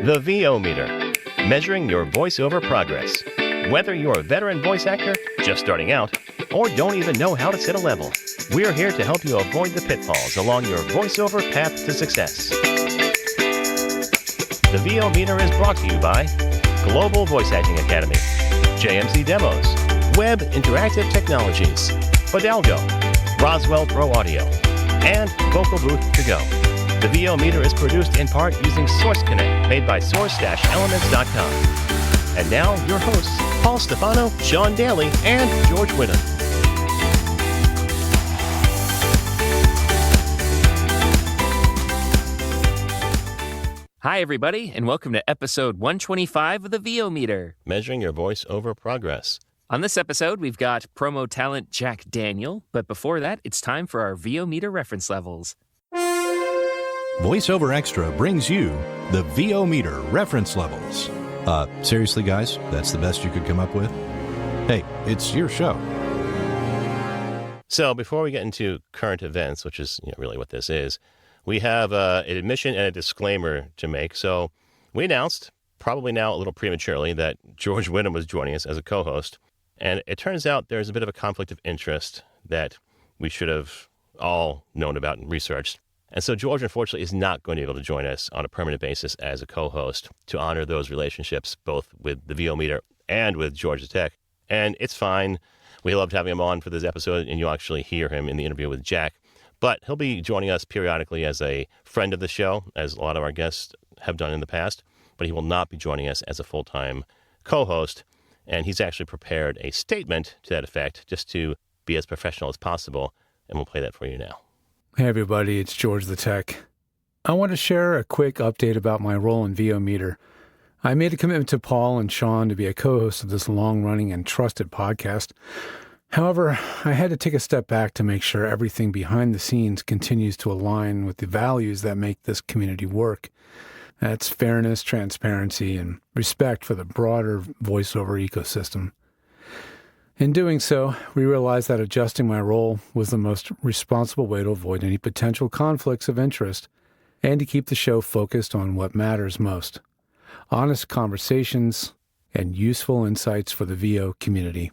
The VO Meter, measuring your voiceover progress. Whether you're a veteran voice actor, just starting out, or don't even know how to set a level, we're here to help you avoid the pitfalls along your voiceover path to success. The VO Meter is brought to you by Global Voice Acting Academy, JMC Demos, Web Interactive Technologies, Fidalgo, Roswell Pro Audio, and Vocal Booth to Go. The VO Meter is produced in part using Source Connect, made by source-elements.com. And now, your hosts, Paul Stefano, Sean Daly, and George Whittam. Hi, everybody, and welcome to episode 125 of the VO Meter. Measuring your voice-over progress. On this episode, we've got promo talent Jack Daniel, but before that, it's time for our VO Meter reference levels. VoiceOver Extra brings you the VO Meter reference levels. Seriously, guys, that's the best you could come up with? Hey, it's your show. So before we get into current events, which is really what this is, we have an admission and a disclaimer to make. So we announced, probably now a little prematurely, that George Whittam was joining us as a co-host. And it turns out there's a bit of a conflict of interest that we should have all known about and researched. And so George, unfortunately, is not going to be able to join us on a permanent basis as a co-host to honor those relationships, both with the VO Meter and with Georgia Tech. And it's fine. We loved having him on for this episode, and you'll actually hear him in the interview with Jack. But he'll be joining us periodically as a friend of the show, as a lot of our guests have done in the past. But he will not be joining us as a full-time co-host. And he's actually prepared a statement to that effect, just to be as professional as possible. And we'll play that for you now. Hey everybody, it's George the Tech. I want to share a quick update about my role in VO Meter. I made a commitment to Paul and Sean to be a co-host of this long-running and trusted podcast. However, I had to take a step back to make sure everything behind the scenes continues to align with the values that make this community work. That's fairness, transparency, and respect for the broader voiceover ecosystem. In doing so, we realized that adjusting my role was the most responsible way to avoid any potential conflicts of interest and to keep the show focused on what matters most: honest conversations and useful insights for the VO community.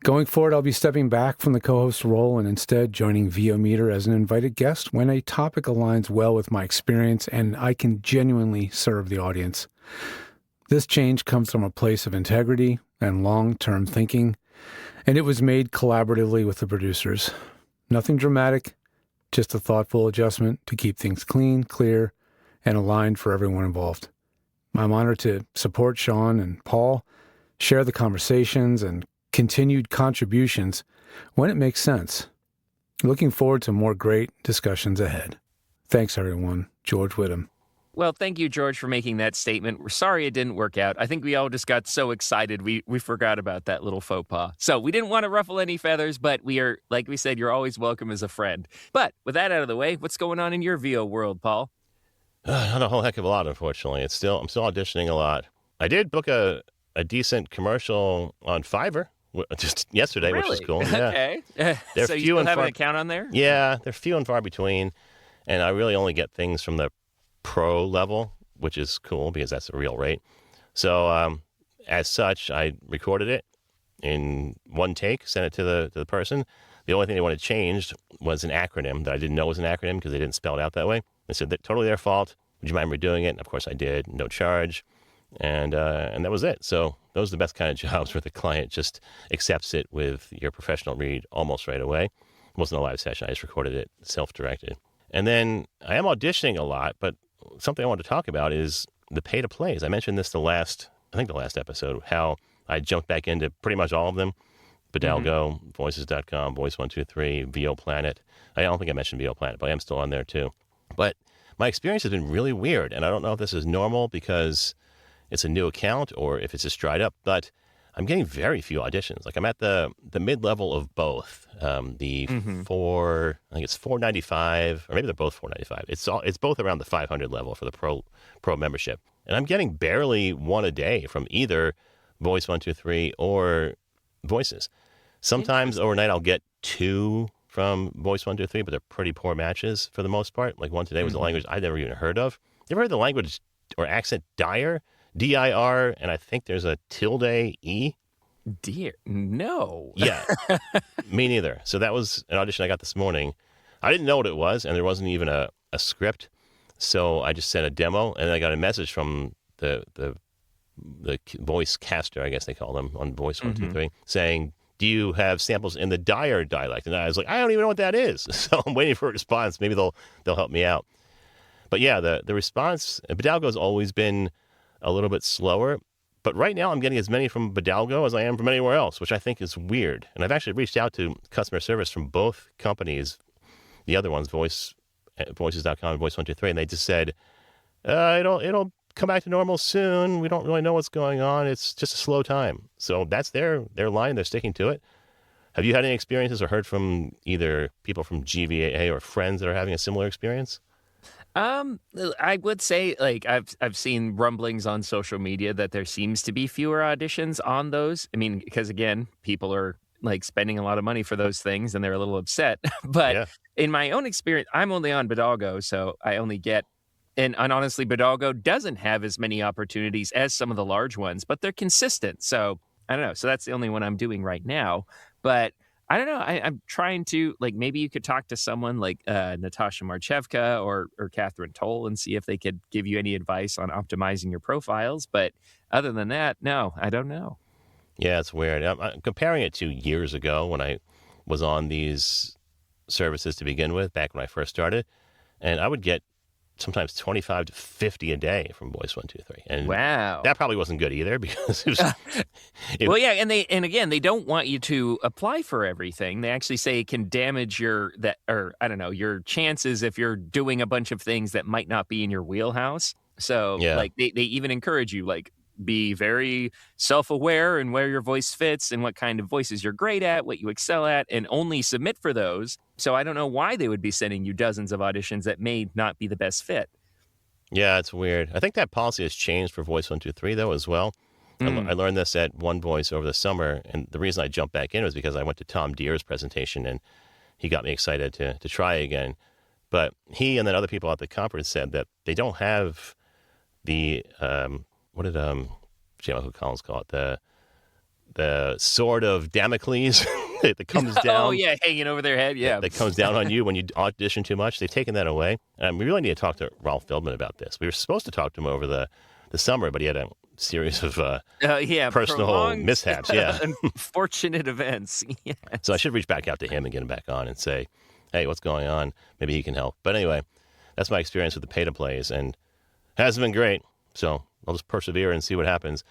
Going forward, I'll be stepping back from the co-host role and instead joining VO Meter as an invited guest when a topic aligns well with my experience and I can genuinely serve the audience. This change comes from a place of integrity and long-term thinking, and it was made collaboratively with the producers. Nothing dramatic, just a thoughtful adjustment to keep things clean, clear, and aligned for everyone involved. I'm honored to support Sean and Paul, share the conversations and continued contributions when it makes sense. Looking forward to more great discussions ahead. Thanks, everyone. George Whittam. Well, thank you, George, for making that statement. We're sorry it didn't work out. I think we all just got so excited we forgot about that little faux pas. So we didn't want to ruffle any feathers, but we are, like we said, you're always welcome as a friend. But with that out of the way, what's going on in your VO world, Paul? Not a whole heck of a lot, unfortunately. I'm still auditioning a lot. I did book a decent commercial on Fiverr just yesterday, Really? which is cool. Yeah. Okay. They're so you few still and have far- an account on there? Yeah, they're few and far between, and I really only get things from the pro level, which is cool because that's the real rate. So as such, I recorded it in one take, sent it to the person. The only thing they wanted changed was an acronym that I didn't know was an acronym because they didn't spell it out that way. They said, totally their fault. Would you mind redoing it? And of course I did, no charge. And that was it. So those are the best kind of jobs where the client just accepts it with your professional read almost right away. It wasn't a live session. I just recorded it self-directed. And then I am auditioning a lot, but something I want to talk about is the pay-to-plays. I mentioned this the last episode, how I jumped back into pretty much all of them. Fidalgo, Voices.com, Voice123, VO Planet. I don't think I mentioned VO Planet, but I am still on there too. But my experience has been really weird, and I don't know if this is normal because it's a new account or if it's just dried up, but I'm getting very few auditions. Like I'm at the mid-level of both. I think it's $4.95, or maybe they're both $4.95. It's both around the 500 level for the pro membership. And I'm getting barely one a day from either Voice123 or Voices. Sometimes overnight I'll get two from Voice123, but they're pretty poor matches for the most part. Like one today was a language I'd never even heard of. You ever heard the language or accent Dyer, D-I-R, and I think there's a tilde E. Dear, no. Yeah, me neither. So that was an audition I got this morning. I didn't know what it was, and there wasn't even a script. So I just sent a demo, and I got a message from the voice caster, I guess they call them, on Voice 123, saying, do you have samples in the Dyer dialect? And I was like, I don't even know what that is. So I'm waiting for a response. Maybe they'll help me out. But yeah, the response, Bidalgo's always been a little bit slower. But right now I'm getting as many from Bidalgo as I am from anywhere else, which I think is weird. And I've actually reached out to customer service from both companies, the other ones, Voices.com and Voice 123, and they just said, it'll come back to normal soon. We don't really know what's going on. It's just a slow time. So that's their line. They're sticking to it. Have you had any experiences or heard from either people from GVAA or friends that are having a similar experience? I would say, like, I've seen rumblings on social media that there seems to be fewer auditions on those. I mean, because again, people are like spending a lot of money for those things and they're a little upset. But in my own experience, I'm only on Bidalgo, so I only get, and honestly, Bidalgo doesn't have as many opportunities as some of the large ones, but they're consistent. So I don't know. So that's the only one I'm doing right now. But I don't know. I'm trying to, like, maybe you could talk to someone like Natasha Marchevka or Catherine Toll and see if they could give you any advice on optimizing your profiles. But other than that, no, I don't know. Yeah, it's weird. I'm comparing it to years ago when I was on these services to begin with, back when I first started. And I would get sometimes 25 to 50 a day from Voice 123. And wow, that probably wasn't good either because it was... well, yeah, and again, they don't want you to apply for everything. They actually say it can damage your chances if you're doing a bunch of things that might not be in your wheelhouse. So like they even encourage you, like, be very self-aware and where your voice fits and what kind of voices you're great at, what you excel at, and only submit for those. So I don't know why they would be sending you dozens of auditions that may not be the best fit. Yeah, it's weird. I think that policy has changed for Voice 123, though, as well. I learned this at One Voice over the summer, and the reason I jumped back in was because I went to Tom Deere's presentation, and he got me excited to try again. But he and then other people at the conference said that they don't have the... what did J.Michael Collins call it? The sword of Damocles that comes down. Oh, yeah, hanging over their head, yeah. That comes down on you when you audition too much. They've taken that away. And we really need to talk to Ralph Feldman about this. We were supposed to talk to him over the summer, but he had a series of personal mishaps. Yeah, unfortunate events. Yes. So I should reach back out to him and get him back on and say, hey, what's going on? Maybe he can help. But anyway, that's my experience with the pay-to-plays, and it hasn't been great. So I'll just persevere and see what happens.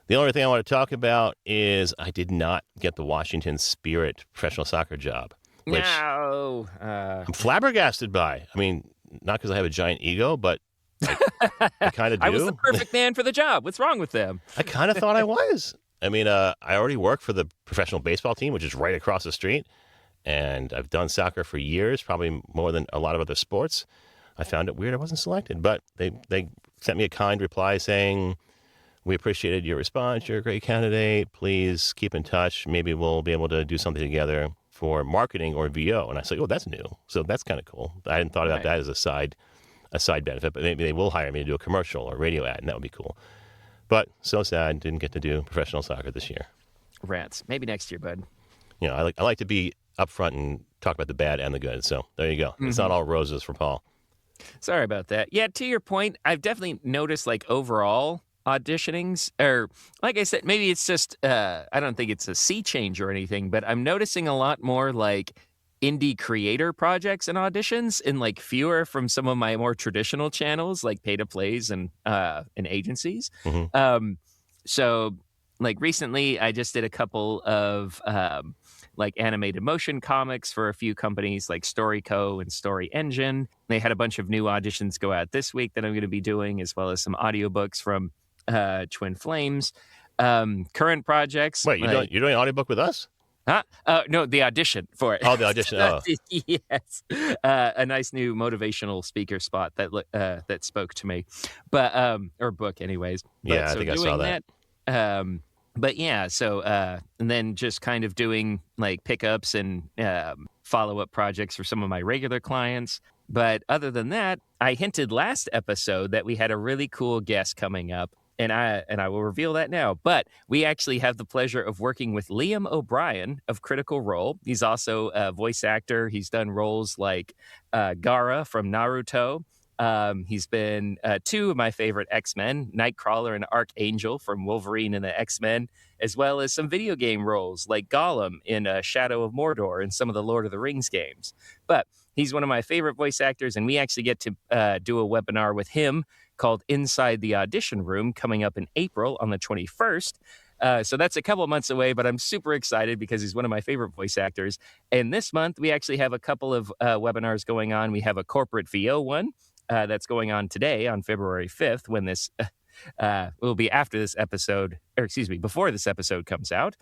The only thing I want to talk about is I did not get the Washington Spirit professional soccer job, which I'm flabbergasted by. I mean, not because I have a giant ego, but I kind of do. I was the perfect man for the job. What's wrong with them? I kind of thought I was. I mean, I already work for the professional baseball team, which is right across the street, and I've done soccer for years, probably more than a lot of other sports. I found it weird I wasn't selected, but they sent me a kind reply saying, we appreciated your response. You're a great candidate. Please keep in touch. Maybe we'll be able to do something together for marketing or VO. And I said, oh, that's new. So that's kind of cool. I hadn't thought about that as a side benefit, but maybe they will hire me to do a commercial or radio ad, and that would be cool. But so sad, didn't get to do professional soccer this year. Rats. Maybe next year, bud. You know, I like to be upfront and talk about the bad and the good. So there you go. Mm-hmm. It's not all roses for Paul. Sorry about that. Yeah, to your point, I've definitely noticed, like, overall auditionings, or like I said, maybe it's just, I don't think it's a sea change or anything, but I'm noticing a lot more, like, indie creator projects and auditions, and, like, fewer from some of my more traditional channels, like pay-to-plays and agencies. Mm-hmm. So, like, recently I just did a couple of like animated motion comics for a few companies like StoryCo and Story Engine. They had a bunch of new auditions go out this week that I'm going to be doing, as well as some audiobooks from Twin Flames. Current projects. Wait, you're doing an audiobook with us? Huh? No, the audition for it. Oh, the audition. Oh. Yes. A nice new motivational speaker spot that spoke to me, but or book anyways. But, yeah, I think I saw that. But yeah, so and then just kind of doing like pickups and follow-up projects for some of my regular clients. But other than that, I hinted last episode that we had a really cool guest coming up. And I will reveal that now. But we actually have the pleasure of working with Liam O'Brien of Critical Role. He's also a voice actor. He's done roles like Gaara from Naruto. He's been two of my favorite X-Men, Nightcrawler and Archangel from Wolverine and the X-Men, as well as some video game roles like Gollum in Shadow of Mordor and some of the Lord of the Rings games. But he's one of my favorite voice actors, and we actually get to do a webinar with him called Inside the Audition Room coming up in April on the 21st. So that's a couple of months away, but I'm super excited because he's one of my favorite voice actors. And this month, we actually have a couple of webinars going on. We have a corporate VO one that's going on today on February 5th when this will be after this episode, or excuse me, before this episode comes out.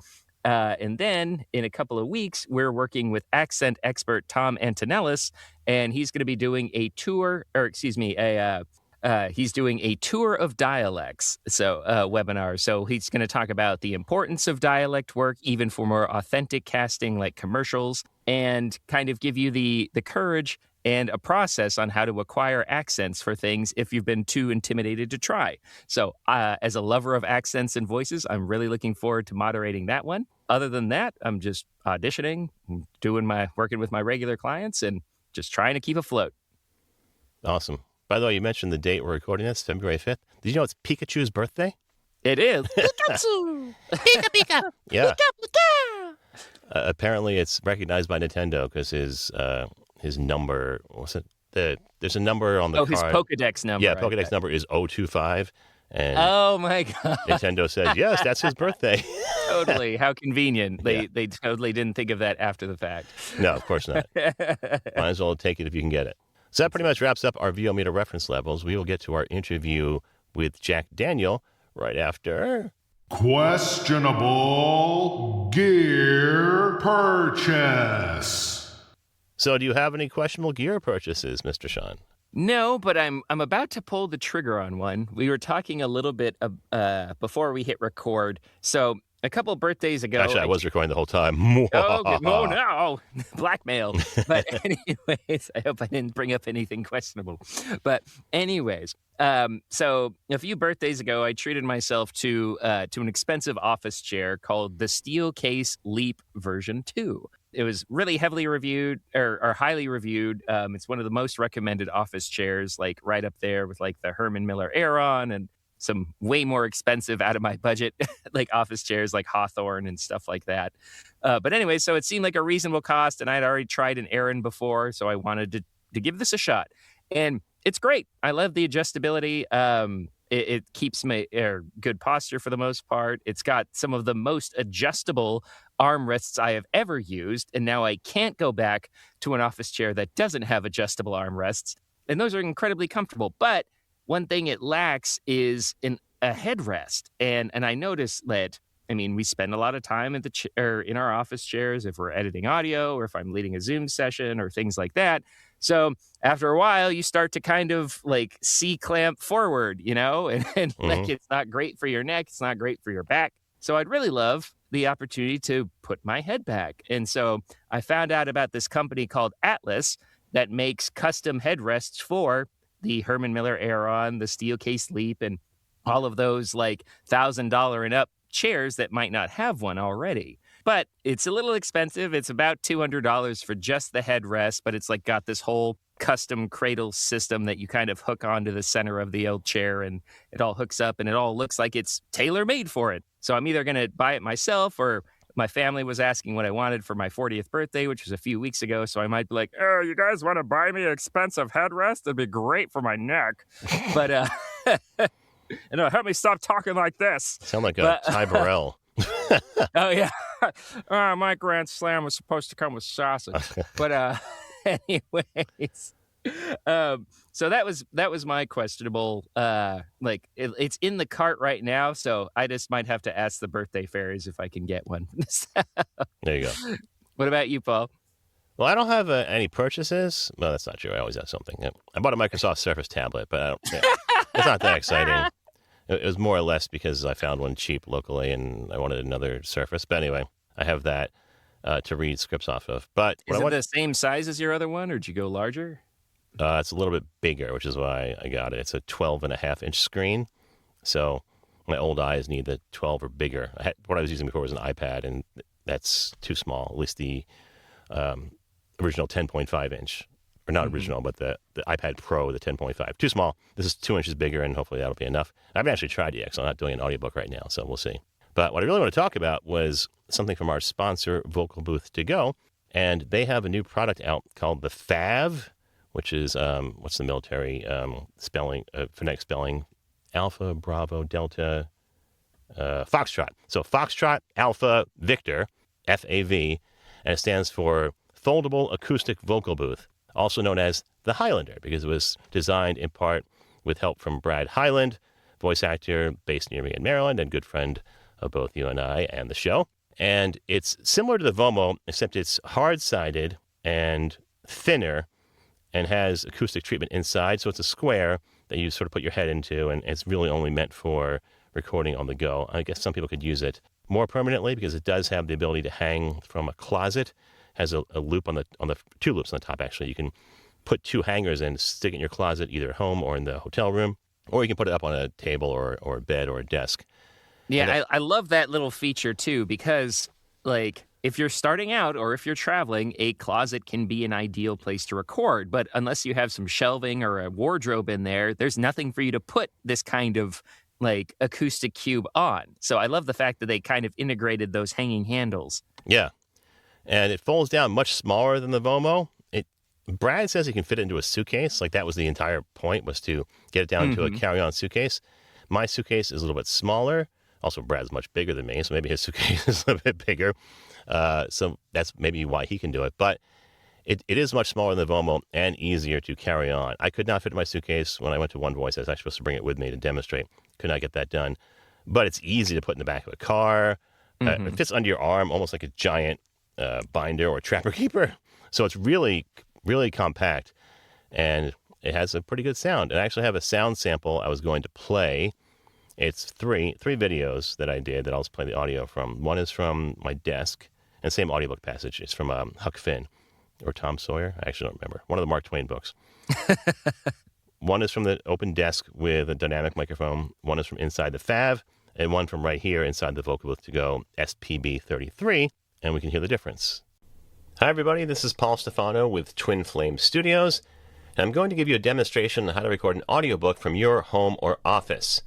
And then in a couple of weeks, we're working with accent expert Tom Antonellis, and he's going to be doing a tour, or excuse me, he's doing a tour of dialects, webinar. So he's going to talk about the importance of dialect work, even for more authentic casting like commercials, and kind of give you the courage and a process on how to acquire accents for things if you've been too intimidated to try. So as a lover of accents and voices, I'm really looking forward to moderating that one. Other than that, I'm just auditioning, working with my regular clients, and just trying to keep afloat. Awesome. By the way, you mentioned the date we're recording this, February 5th. Did you know it's Pikachu's birthday? It is. Pikachu! Pika Pika! Yeah. Pika Pika! Apparently, it's recognized by Nintendo because his number, what's it? There's a number on the card. His Pokedex number. Yeah, Pokedex number is 025. And oh, my God. Nintendo says, yes, that's his birthday. Totally. How convenient. They totally didn't think of that after the fact. No, of course not. Might as well take it if you can get it. So that pretty much wraps up our VO meter reference levels. We will get to our interview with Jack Daniel right after... Questionable gear purchase. So do you have any questionable gear purchases, Mr. Sean? No, but I'm about to pull the trigger on one. We were talking a little bit before we hit record. So a couple of birthdays ago... Actually, I was recording the whole time. Oh, no. Blackmail. But anyways, I hope I didn't bring up anything questionable. But anyways, so a few birthdays ago, I treated myself to an expensive office chair called the Steelcase Leap version 2. It was really heavily reviewed or highly reviewed. It's one of the most recommended office chairs, like right up there with like the Herman Miller Aeron and some way more expensive out of my budget, like office chairs like Hawthorne and stuff like that. But anyway, so it seemed like a reasonable cost, and I'd already tried an Aeron before, so I wanted to give this a shot. And it's great. I love the adjustability. It keeps my good posture for the most part. It's got some of the most adjustable armrests I have ever used, and now I can't go back to an office chair that doesn't have adjustable armrests. And those are incredibly comfortable. But one thing it lacks is a headrest. And I noticed that, I mean, we spend a lot of time in our office chairs if we're editing audio or if I'm leading a Zoom session or things like that. So after a while, you start to kind of like C-clamp forward, and like it's not great for your neck. It's not great for your back. So I'd really love the opportunity to put my head back. And so I found out about this company called Atlas that makes custom headrests for the Herman Miller Aeron, the Steelcase Leap, and all of those like $1,000 and up chairs that might not have one already. But it's a little expensive. It's about $200 for just the headrest, but it's like got this whole custom cradle system that you kind of hook onto the center of the old chair, and it all hooks up and it all looks like it's tailor-made for it. So I'm either going to buy it myself, or my family was asking what I wanted for my 40th birthday, which was a few weeks ago. So I might be like, oh, you guys want to buy me an expensive headrest? It'd be great for my neck. But, help me stop talking like this. Sound like a Ty Burrell. Oh, yeah. My Grand Slam was supposed to come with sausage. But anyways, so that was my questionable, it's in the cart right now. So I just might have to ask the birthday fairies if I can get one. There you go. What about you, Paul? Well, I don't have any purchases. Well, that's not true. I always have something. I bought a Microsoft Surface tablet, but it's not that exciting. It was more or less because I found one cheap locally and I wanted another Surface. But anyway, I have that to read scripts off of. But is it the same size as your other one, or did you go larger? It's a little bit bigger, which is why I got it. It's a 12.5-inch screen. So my old eyes need the 12 or bigger. What I was using before was an iPad, and that's too small. At least the original 10.5-inch. Or not original, but the iPad Pro, the 10.5. Too small. This is 2 inches bigger, and hopefully that'll be enough. I haven't actually tried it yet, so I'm not doing an audiobook right now, so we'll see. But what I really want to talk about was something from our sponsor, Vocal Booth To Go, and they have a new product out called the FAV, which is, what's the military spelling, phonetic spelling? Alpha, Bravo, Delta, Foxtrot. So Foxtrot, Alpha, Victor, FAV, and it stands for Foldable Acoustic Vocal Booth, also known as the Highlander, because it was designed in part with help from Brad Hyland, voice actor based near me in Maryland and good friend of both you and I and the show. And it's similar to the Vomo, except it's hard-sided and thinner and has acoustic treatment inside. So it's a square that you sort of put your head into, and it's really only meant for recording on the go. I guess some people could use it more permanently because it does have the ability to hang from a closet. Has a loop on the 2 loops on the top, actually. You can put 2 hangers and stick it in your closet, either at home or in the hotel room, or you can put it up on a table or a bed or a desk. Yeah, I love that little feature, too, because, like, if you're starting out or if you're traveling, a closet can be an ideal place to record. But unless you have some shelving or a wardrobe in there, there's nothing for you to put this kind of, like, acoustic cube on. So I love the fact that they kind of integrated those hanging handles. Yeah. And it folds down much smaller than the Vomo. Brad says he can fit it into a suitcase. Like, that was the entire point, was to get it down into a carry-on suitcase. My suitcase is a little bit smaller. Also, Brad's much bigger than me, so maybe his suitcase is a bit bigger. So that's maybe why he can do it. But it is much smaller than the Vomo and easier to carry on. I could not fit in my suitcase when I went to One Voice. I was actually supposed to bring it with me to demonstrate. Could not get that done. But it's easy to put in the back of a car. It fits under your arm almost like a giant binder or trapper keeper. So it's really, really compact, and it has a pretty good sound. And I actually have a sound sample I was going to play. It's three videos that I did that I'll just play the audio from. One is from my desk, and same audiobook passage. It's from Huck Finn or Tom Sawyer. I actually don't remember. One of the Mark Twain books. One is from the open desk with a dynamic microphone. One is from inside the FAV, and one from right here inside the Vocal Booth To Go SPB33. And we can hear the difference. Hi, everybody. This is Paul Stefano with Twin Flame Studios, and I'm going to give you a demonstration on how to record an audiobook from your home or office.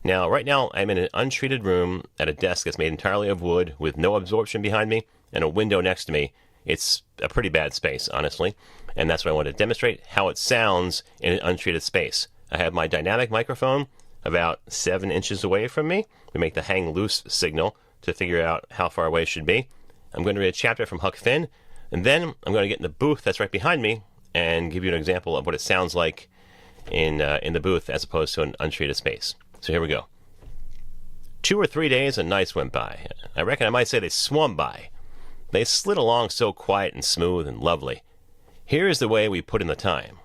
Now, right now, I'm in an untreated room at a desk that's made entirely of wood with no absorption behind me and a window next to me. It's a pretty bad space, honestly, and that's what I want to demonstrate, how it sounds in an untreated space. I have my dynamic microphone about 7 inches away from me. We make the hang loose signal to figure out how far away it should be. I'm going to read a chapter from Huck Finn, and then I'm going to get in the booth that's right behind me and give you an example of what it sounds like in the booth as opposed to an untreated space. So here we go. 2 or 3 days and nights went by. I reckon I might say they swum by. They slid along so quiet and smooth and lovely. Here is the way we put in the time.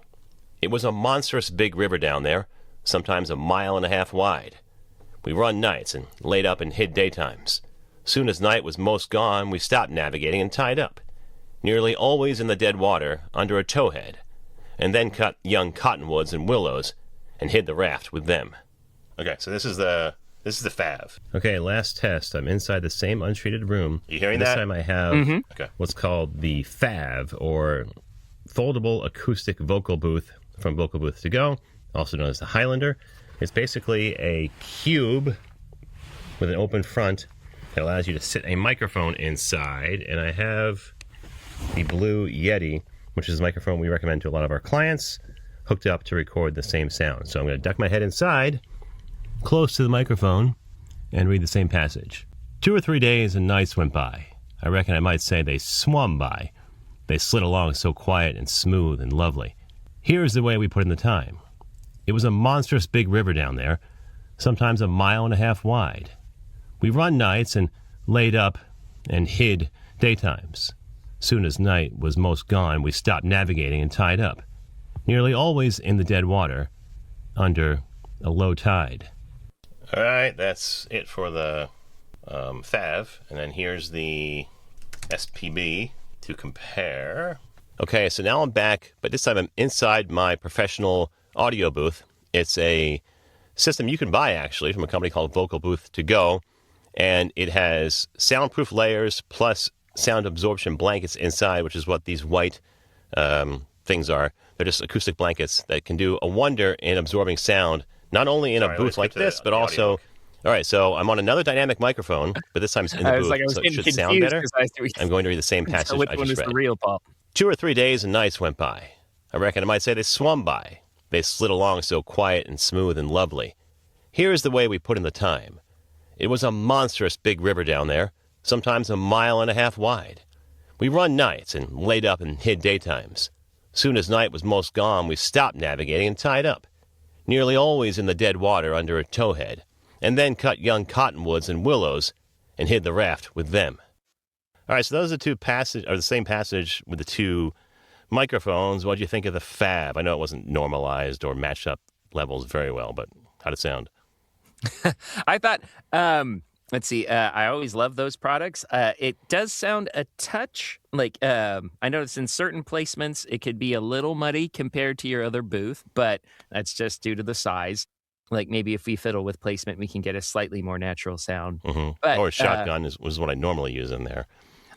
It was a monstrous big river down there, sometimes 1.5 miles wide. We run nights and laid up and hid daytimes. Soon as night was most gone, we stopped navigating and tied up, nearly always in the dead water under a towhead, and then cut young cottonwoods and willows and hid the raft with them. Okay, so this is the FAV. Okay, last test. I'm inside the same untreated room. You hearing that? This time I have what's called the FAV, or Foldable Acoustic Vocal Booth from Vocal Booth To Go, also known as the Highlander. It's basically a cube with an open front that allows you to sit a microphone inside, and I have the Blue Yeti, which is a microphone we recommend to a lot of our clients, hooked up to record the same sound. So I'm going to duck my head inside, close to the microphone, and read the same passage. 2 or 3 days and nights went by. I reckon I might say they swum by. They slid along so quiet and smooth and lovely. Here is the way we put in the time. It was a monstrous big river down there, sometimes 1.5 miles wide. We run nights and laid up and hid daytimes. Soon as night was most gone, we stopped navigating and tied up, nearly always in the dead water, under a low tide. All right, that's it for the FAV, and then here's the SPB to compare. Okay, so now I'm back, but this time I'm inside my professional audio booth. It's a system you can buy, actually, from a company called Vocal Booth To Go, and it has soundproof layers plus sound absorption blankets inside, which is what these white things are. They're just acoustic blankets that can do a wonder in absorbing sound, not only in a booth like this, but also... All right, so I'm on another dynamic microphone, but this time it's in the booth, so it should sound better. I'm going to read the same passage which I one just is read. the real Paul? 2 or 3 days and nights went by. I reckon I might say they swum by. They slid along so quiet and smooth and lovely. Here is the way we put in the time. It was a monstrous big river down there, sometimes 1.5 miles wide. We run nights and laid up and hid daytimes. Soon as night was most gone, we stopped navigating and tied up, nearly always in the dead water under a towhead, and then cut young cottonwoods and willows and hid the raft with them. All right, so those are the same passage with the 2 microphones. What do you think of the fab? I know it wasn't normalized or matched up levels very well, but how'd it sound? I thought, let's see, I always love those products. It does sound a touch like, I noticed in certain placements, it could be a little muddy compared to your other booth, but that's just due to the size. Like maybe if we fiddle with placement, we can get a slightly more natural sound. Mm-hmm. But, or a shotgun was what I normally use in there.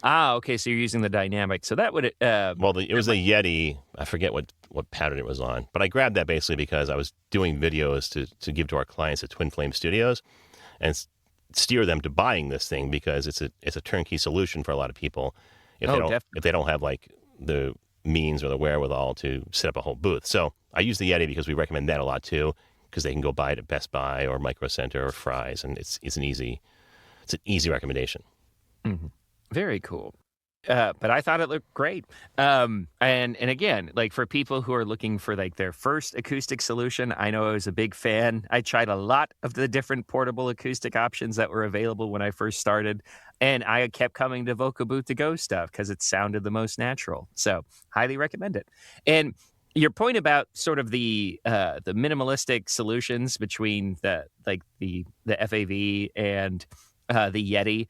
Okay, so you're using the dynamic. So that would... well, it was a Yeti. I forget what pattern it was on. But I grabbed that basically because I was doing videos to give to our clients at Twin Flame Studios and steer them to buying this thing because it's a turnkey solution for a lot of people if they don't have like the means or the wherewithal to set up a whole booth. So I use the Yeti because we recommend that a lot too, because they can go buy it at Best Buy or Micro Center or Fry's, and it's an easy recommendation. Mm-hmm. Very cool. But I thought it looked great. And again, like for people who are looking for like their first acoustic solution, I know I was a big fan. I tried a lot of the different portable acoustic options that were available when I first started, and I kept coming to Vocal Booth To Go stuff because it sounded the most natural. So highly recommend it. And your point about sort of the minimalistic solutions between the FAV and the Yeti,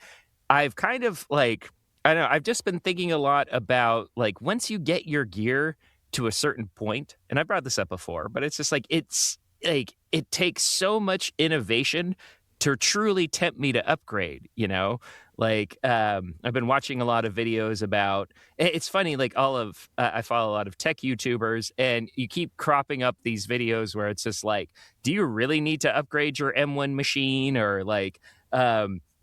I've kind of like, I don't know, I've just been thinking a lot about like once you get your gear to a certain point, and I brought this up before, but it's just like it takes so much innovation to truly tempt me to upgrade, you know? Like, I've been watching a lot of videos about, it's funny, like I follow a lot of tech YouTubers, and you keep cropping up these videos where it's just like, do you really need to upgrade your M1 machine? Or like,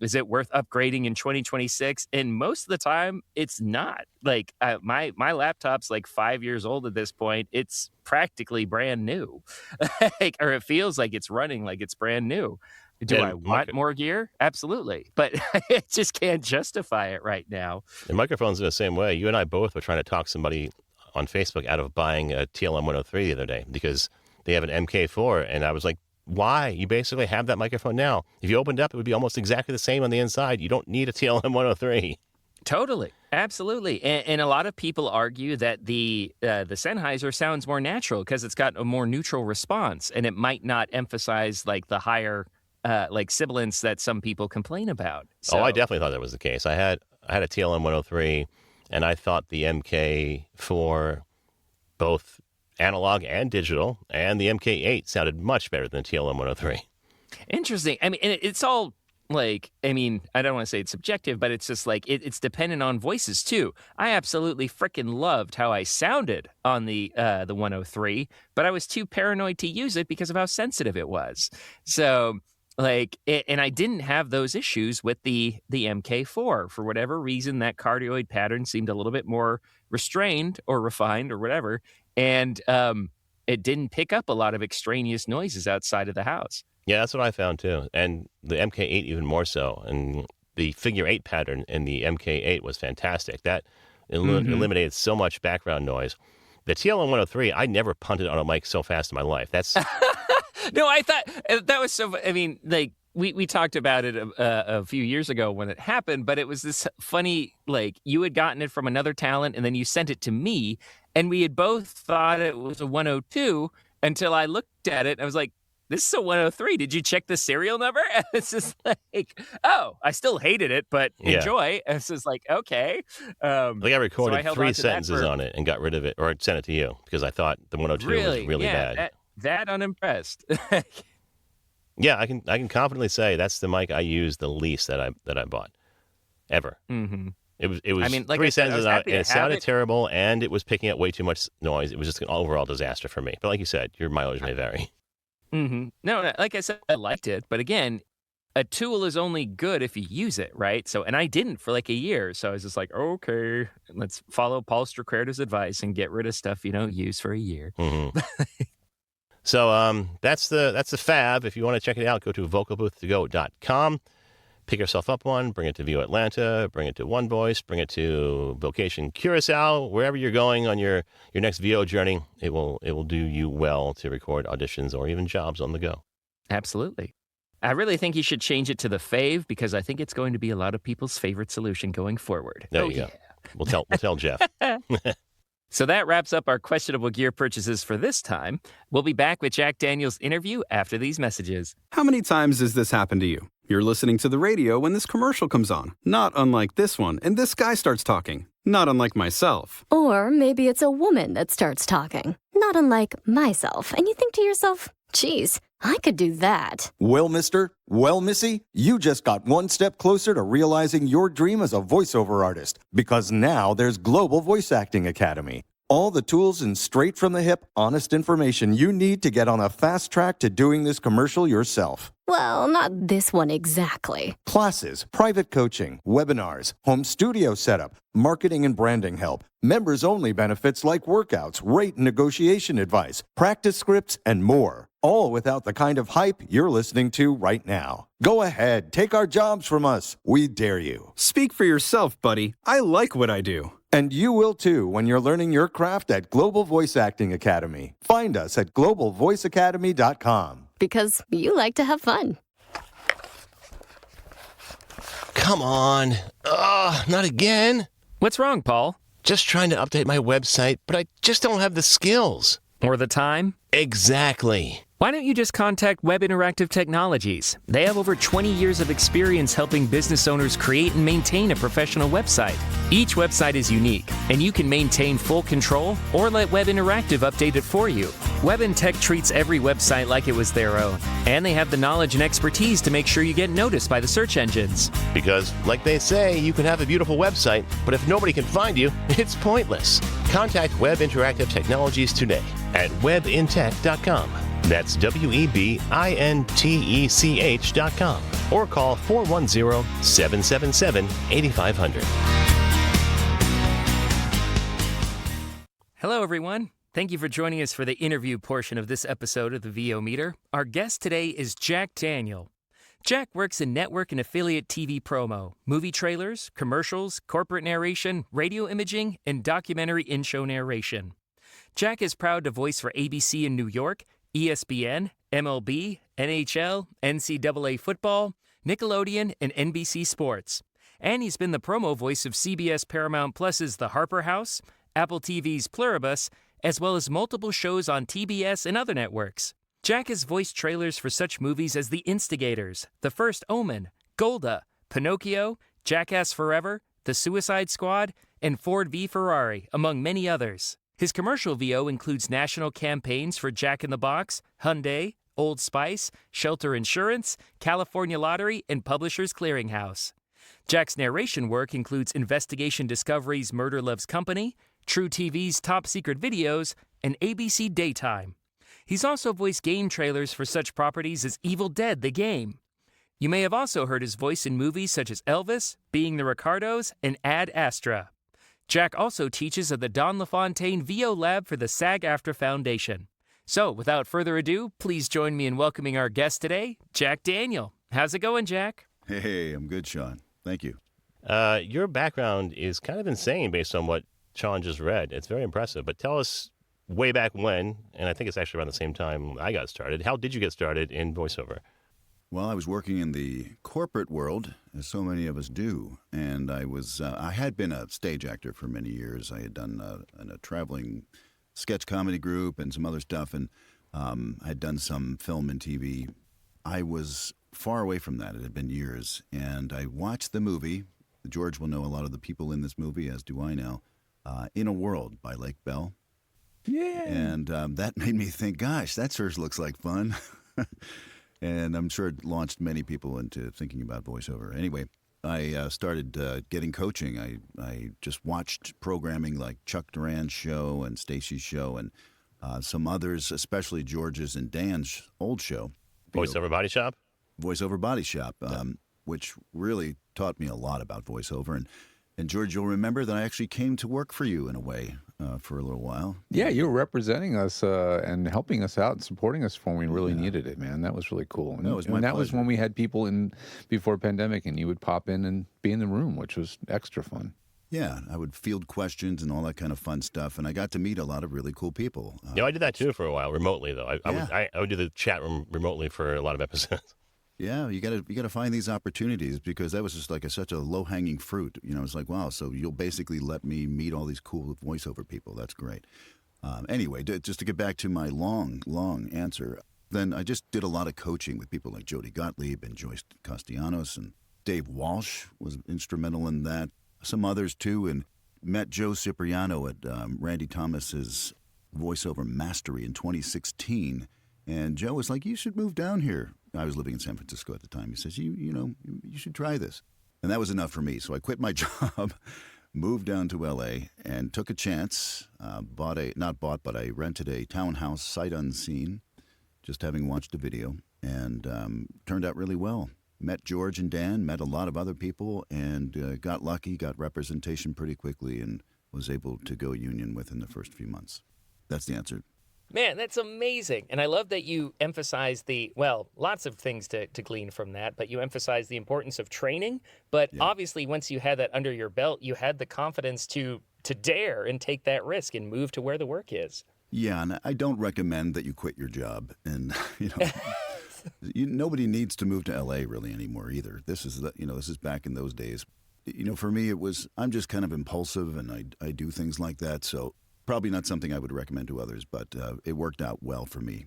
is it worth upgrading in 2026? And most of the time, it's not. Like, my laptop's like 5 years old at this point. It's practically brand new. Or it feels like it's running like it's brand new. Do I want more gear? Absolutely. But I just can't justify it right now. The microphones are the same way. You and I both were trying to talk somebody on Facebook out of buying a TLM 103 the other day because they have an MK4. And I was like, why? You basically have that microphone now. If you opened up, it would be almost exactly the same on the inside. You don't need a TLM 103. Totally. Absolutely. And a lot of people argue that the Sennheiser sounds more natural because it's got a more neutral response, and it might not emphasize like the higher like sibilance that some people complain about. So, I definitely thought that was the case. I had a TLM 103, and I thought the MK4, both analog and digital, and the MK8 sounded much better than the TLM 103. Interesting. I mean, and it's all like, I mean, I don't want to say it's subjective, but it's just like it's dependent on voices too. I absolutely freaking loved how I sounded on the 103, but I was too paranoid to use it because of how sensitive it was. So like, and I didn't have those issues with the MK4 for whatever reason. That cardioid pattern seemed a little bit more restrained or refined or whatever, and it didn't pick up a lot of extraneous noises outside of the house. Yeah, that's what I found too, and the MK8 even more so. And the figure 8 pattern in the MK8 was fantastic. That eliminated so much background noise. The TLM 103, I never punted on a mic so fast in my life. That's no, I thought that was so. I mean, like we talked about it a few years ago when it happened, but it was this funny, like you had gotten it from another talent, and then you sent it to me, and we had both thought it was a 102 until I looked at it and I was like, this is a 103. Did you check the serial number? And it's just like, oh, I still hated it, but Yeah. enjoy. And it's just like, okay. I think I recorded held 3 on to that sentences for- on it and got rid of it, or sent it to you because I thought the 102 was really yeah, bad. That unimpressed. Yeah, I can confidently say that's the mic I used the least that I bought ever. Mm-hmm. It was I mean, like 3 I said, I was sentences on it, happy and to it have sounded it. terrible, and it was picking up way too much noise. It was just an overall disaster for me. But like you said, your mileage may vary. Mm-hmm. No, like I said, I liked it. But again, a tool is only good if you use it, right? So, and I didn't for like a year. So I was just like, okay, let's follow Paul Stracreder's advice and get rid of stuff you don't use for a year. Mhm. So that's the fab. If you want to check it out, go to vocalbooth2go.com. Pick yourself up one, bring it to VO Atlanta, bring it to One Voice, bring it to Vocation Curacao, wherever you're going on your next VO journey. It will do you well to record auditions or even jobs on the go. Absolutely. I really think you should change it to the fave because I think it's going to be a lot of people's favorite solution going forward. There you go. We'll tell Jeff. So that wraps up our questionable gear purchases for this time. We'll be back with Jack Daniels' interview after these messages. How many times has this happened to you? You're listening to the radio when this commercial comes on, not unlike this one, and this guy starts talking, not unlike myself. Or maybe it's a woman that starts talking, not unlike myself, and you think to yourself, geez, I could do that. Well, mister, well, missy, you just got one step closer to realizing your dream as a voiceover artist, because now there's Global Voice Acting Academy. All the tools and straight from the hip, honest information you need to get on a fast track to doing this commercial yourself. Well, not this one exactly. Classes, private coaching, webinars, home studio setup, marketing and branding help, members-only benefits like workouts, rate and negotiation advice, practice scripts, and more. All without the kind of hype you're listening to right now. Go ahead, take our jobs from us. We dare you. Speak for yourself, buddy. I like what I do. And you will too when you're learning your craft at Global Voice Acting Academy. Find us at globalvoiceacademy.com. Because you like to have fun. Come on. Not again. What's wrong, Paul? Just trying to update my website, but I just don't have the skills. Or the time? Exactly. Why don't you just contact Web Interactive Technologies? They have over 20 years of experience helping business owners create and maintain a professional website. Each website is unique, and you can maintain full control or let Web Interactive update it for you. Web and Tech treats every website like it was their own, and they have the knowledge and expertise to make sure you get noticed by the search engines. Because, like they say, you can have a beautiful website, but if nobody can find you, it's pointless. Contact Web Interactive Technologies today at webintech.com. That's WEBINTECH.com. Or call 410-777-8500. Hello, everyone. Thank you for joining us for the interview portion of this episode of the VO Meter. Our guest today is Jack Daniel. Jack works in network and affiliate TV promo, movie trailers, commercials, corporate narration, radio imaging, and documentary in-show narration. Jack is proud to voice for ABC in New York, ESPN, MLB, NHL, NCAA football, Nickelodeon, and NBC Sports. And he's been the promo voice of CBS Paramount Plus's The Harper House, Apple TV's Pluribus, as well as multiple shows on TBS and other networks. Jack has voiced trailers for such movies as The Instigators, The First Omen, Golda, Pinocchio, Jackass Forever, The Suicide Squad, and Ford v Ferrari, among many others. His commercial VO includes national campaigns for Jack in the Box, Hyundai, Old Spice, Shelter Insurance, California Lottery, and Publishers Clearinghouse. Jack's narration work includes Investigation Discovery's Murder Loves Company, True TV's Top Secret Videos, and ABC Daytime. He's also voiced game trailers for such properties as Evil Dead: The Game. You may have also heard his voice in movies such as Elvis, Being the Ricardos, and Ad Astra. Jack also teaches at the Don LaFontaine VO Lab for the SAG-AFTRA Foundation. So, without further ado, please join me in welcoming our guest today, Jack Daniel. How's it going, Jack? Hey, I'm good, Sean. Thank you. Your background is kind of insane based on what Sean just read. It's very impressive. But tell us way back when, and I think it's actually around the same time I got started, how did you get started in voiceover? Well, I was working in the corporate world, as so many of us do, and I had been a stage actor for many years. I had done a traveling sketch comedy group and some other stuff, and I'd done some film and TV. I was far away from that. It had been years. And I watched the movie. George will know a lot of the people in this movie, as do I now, In a World by Lake Bell. Yeah. And that made me think, gosh, that sure looks like fun. And I'm sure it launched many people into thinking about voiceover. Anyway, I started getting coaching. I just watched programming like Chuck Duran's show and Stacy's show and some others, especially George's and Dan's old show. Voiceover Body Shop? Voiceover Body Shop, which really taught me a lot about voiceover. And George, you'll remember that I actually came to work for you in a way for a little while. Yeah, you were representing us and helping us out and supporting us when we really needed it, man. That was really cool. And, No, it was my that was pleasure. when we had people in before pandemic, and you would pop in and be in the room, which was extra fun. Yeah, I would field questions and all that kind of fun stuff, and I got to meet a lot of really cool people. Yeah, I did that too for a while, remotely though. I would do the chat room remotely for a lot of episodes. Yeah, you gotta find these opportunities because that was just like such a low hanging fruit. You know, it's like, wow, so you'll basically let me meet all these cool voiceover people. That's great. Anyway, just to get back to my long answer, then I just did a lot of coaching with people like Jody Gottlieb and Joyce Castellanos, and Dave Walsh was instrumental in that. Some others too, and met Joe Cipriano at Randy Thomas's Voiceover Mastery in 2016. And Joe was like, you should move down here. I was living in San Francisco at the time. He says, you should try this. And that was enough for me. So I quit my job, moved down to L.A., and took a chance. I rented a townhouse sight unseen, just having watched a video, and turned out really well. Met George and Dan, met a lot of other people, and got lucky, got representation pretty quickly, and was able to go union within the first few months. That's the answer. Man, that's amazing. And I love that you emphasize lots of things to glean from that, but you emphasize the importance of training. But obviously, once you had that under your belt, you had the confidence to dare and take that risk and move to where the work is. Yeah, and I don't recommend that you quit your job. And, nobody needs to move to L.A. really anymore either. This is back in those days. For me, I'm just kind of impulsive, and I do things like that. So probably not something I would recommend to others, but it worked out well for me.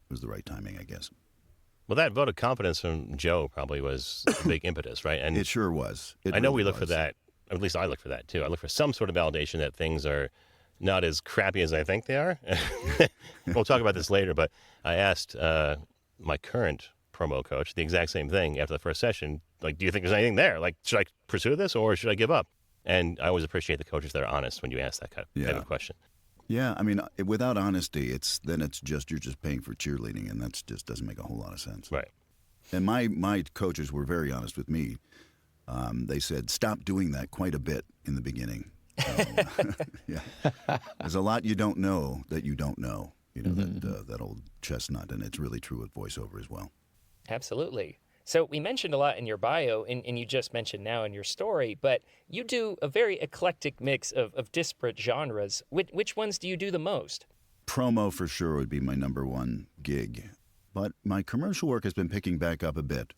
It was the right timing, I guess. Well, that vote of confidence from Joe probably was a big impetus, right? And it sure was. I know we look for that. At least I look for that, too. I look for some sort of validation that things are not as crappy as I think they are. We'll talk about this later, but I asked my current promo coach the exact same thing after the first session. Like, do you think there's anything there? Like, should I pursue this or should I give up? And I always appreciate the coaches that are honest when you ask that kind of question. Yeah, I mean, without honesty, you're just paying for cheerleading, and that just doesn't make a whole lot of sense. Right. And my coaches were very honest with me. They said, stop doing that quite a bit in the beginning. Yeah, there's a lot you don't know that you don't know. That old chestnut, and it's really true with voiceover as well. Absolutely. So we mentioned a lot in your bio, and you just mentioned now in your story, but you do a very eclectic mix of disparate genres. Which ones do you do the most? Promo for sure would be my number one gig, but my commercial work has been picking back up a bit.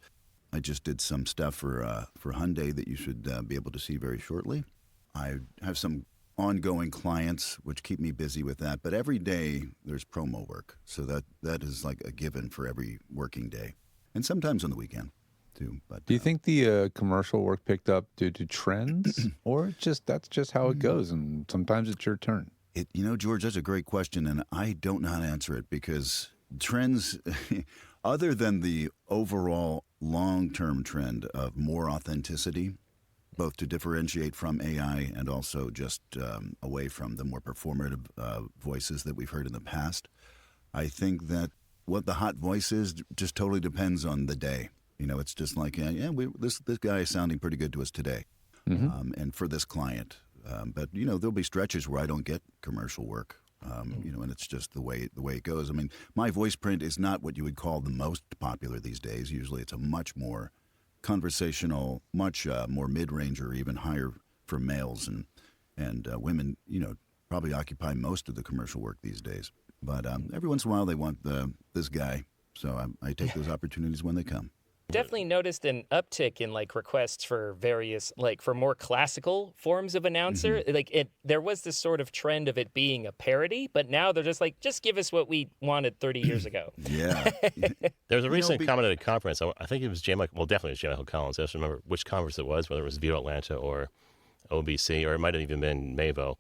I just did some stuff for Hyundai that you should be able to see very shortly. I have some ongoing clients which keep me busy with that, but every day there's promo work, so that is like a given for every working day. And sometimes on the weekend, too. But do you think the commercial work picked up due to trends, or that's just how it goes, and sometimes it's your turn? George, that's a great question, and I don't know how to answer it because trends, other than the overall long-term trend of more authenticity, both to differentiate from AI and also just away from the more performative voices that we've heard in the past, I think that what the hot voice is just totally depends on the day. It's just like, this guy is sounding pretty good to us today, and for this client. But there'll be stretches where I don't get commercial work, and it's just the way it goes. I mean, my voice print is not what you would call the most popular these days. Usually, it's a much more conversational, much more mid-range or even higher for males, and women. Probably occupy most of the commercial work these days. But every once in a while, they want this guy, so I take those opportunities when they come. definitely noticed an uptick in like requests for various like for more classical forms of announcer. Like there was this sort of trend of it being a parody, but now they're just like, just give us what we wanted 30 years ago. Yeah. There was a recent comment at a conference. I think it was definitely it was J. Michael Collins. I just remember which conference it was, whether it was Viva Atlanta or OBC, or it might have even been MAVO.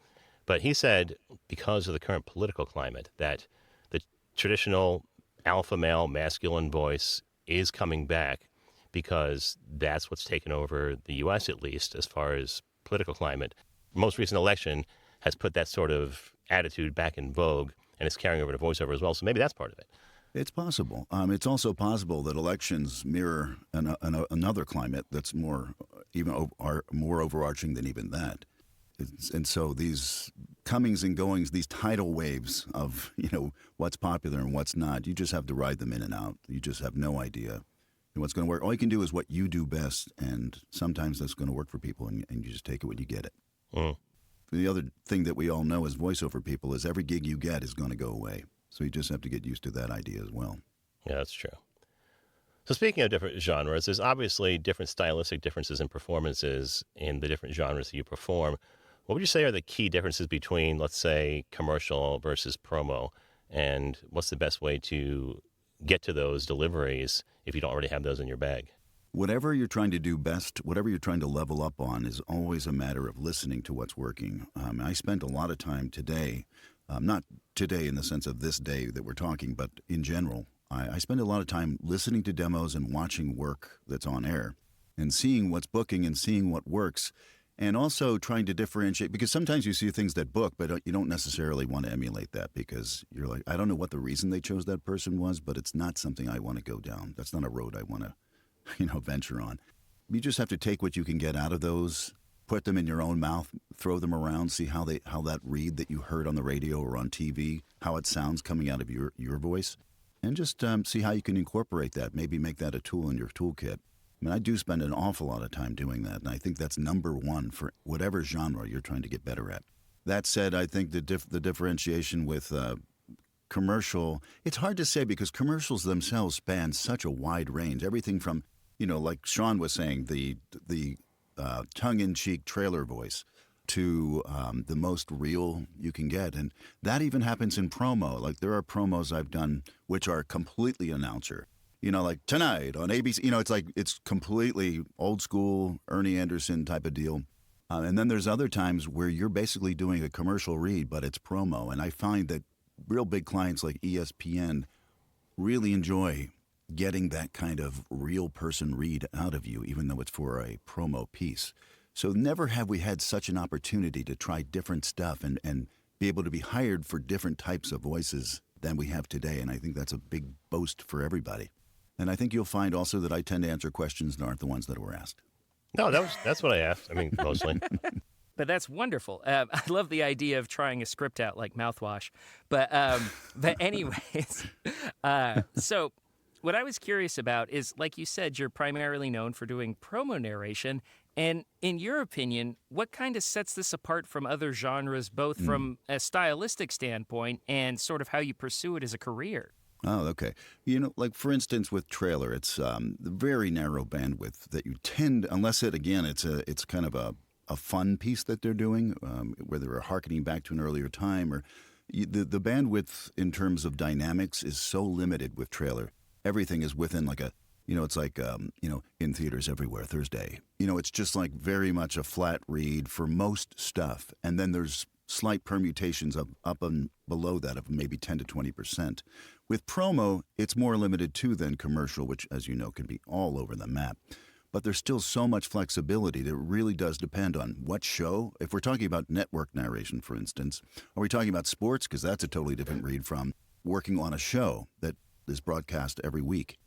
But he said because of the current political climate that the traditional alpha male masculine voice is coming back because that's what's taken over the U.S., at least, as far as political climate. Most recent election has put that sort of attitude back in vogue, and it's carrying over to voiceover as well. So maybe that's part of it. It's possible. It's also possible that elections mirror another climate that's more overarching than even that. And so these comings and goings, these tidal waves of, what's popular and what's not, you just have to ride them in and out. You just have no idea what's going to work. All you can do is what you do best, and sometimes that's going to work for people, and you just take it when you get it. The other thing that we all know as voiceover people is every gig you get is going to go away. So you just have to get used to that idea as well. Yeah, that's true. So speaking of different genres, there's obviously different stylistic differences in performances in the different genres that you perform. What would you say are the key differences between, let's say, commercial versus promo? And what's the best way to get to those deliveries if you don't already have those in your bag? Whatever you're trying to do best, whatever you're trying to level up on is always a matter of listening to what's working. I spent a lot of time today, not today in the sense of this day that we're talking, but in general. I spend a lot of time listening to demos and watching work that's on air and seeing what's booking and seeing what works. And also trying to differentiate, because sometimes you see things that book, but you don't necessarily want to emulate that because you're like, I don't know what the reason they chose that person was, but it's not something I want to go down. That's not a road I want to, venture on. You just have to take what you can get out of those, put them in your own mouth, throw them around, see how that read that you heard on the radio or on TV, how it sounds coming out of your voice, and just see how you can incorporate that, maybe make that a tool in your toolkit. I mean, I do spend an awful lot of time doing that, and I think that's number one for whatever genre you're trying to get better at. That said, I think the differentiation with commercial, it's hard to say because commercials themselves span such a wide range. Everything from, like Sean was saying, the tongue-in-cheek trailer voice to the most real you can get. And that even happens in promo. Like there are promos I've done which are completely announcer. Like tonight on ABC, it's completely old school Ernie Anderson type of deal. And then there's other times where you're basically doing a commercial read, but it's promo. And I find that real big clients like ESPN really enjoy getting that kind of real person read out of you, even though it's for a promo piece. So never have we had such an opportunity to try different stuff and be able to be hired for different types of voices than we have today. And I think that's a big boast for everybody. And I think you'll find also that I tend to answer questions that aren't the ones that were asked. No, that's what I asked. I mean, mostly. But that's wonderful. I love the idea of trying a script out like mouthwash. But anyways, so what I was curious about is, like you said, you're primarily known for doing promo narration. And in your opinion, what kind of sets this apart from other genres, both from a stylistic standpoint and sort of how you pursue it as a career? Oh, okay. Like for instance, with trailer, it's the very narrow bandwidth that you tend, unless it's kind of a fun piece that they're doing, where they're harkening back to an earlier time, or the bandwidth in terms of dynamics is so limited with trailer. Everything is within like it's like, in theaters everywhere Thursday. It's just like very much a flat read for most stuff. And then there's slight permutations up and below that of maybe 10 to 20%. With promo, it's more limited too than commercial, which, as you know, can be all over the map. But there's still so much flexibility that it really does depend on what show. If we're talking about network narration, for instance, are we talking about sports? Because that's a totally different read from working on a show that is broadcast every week.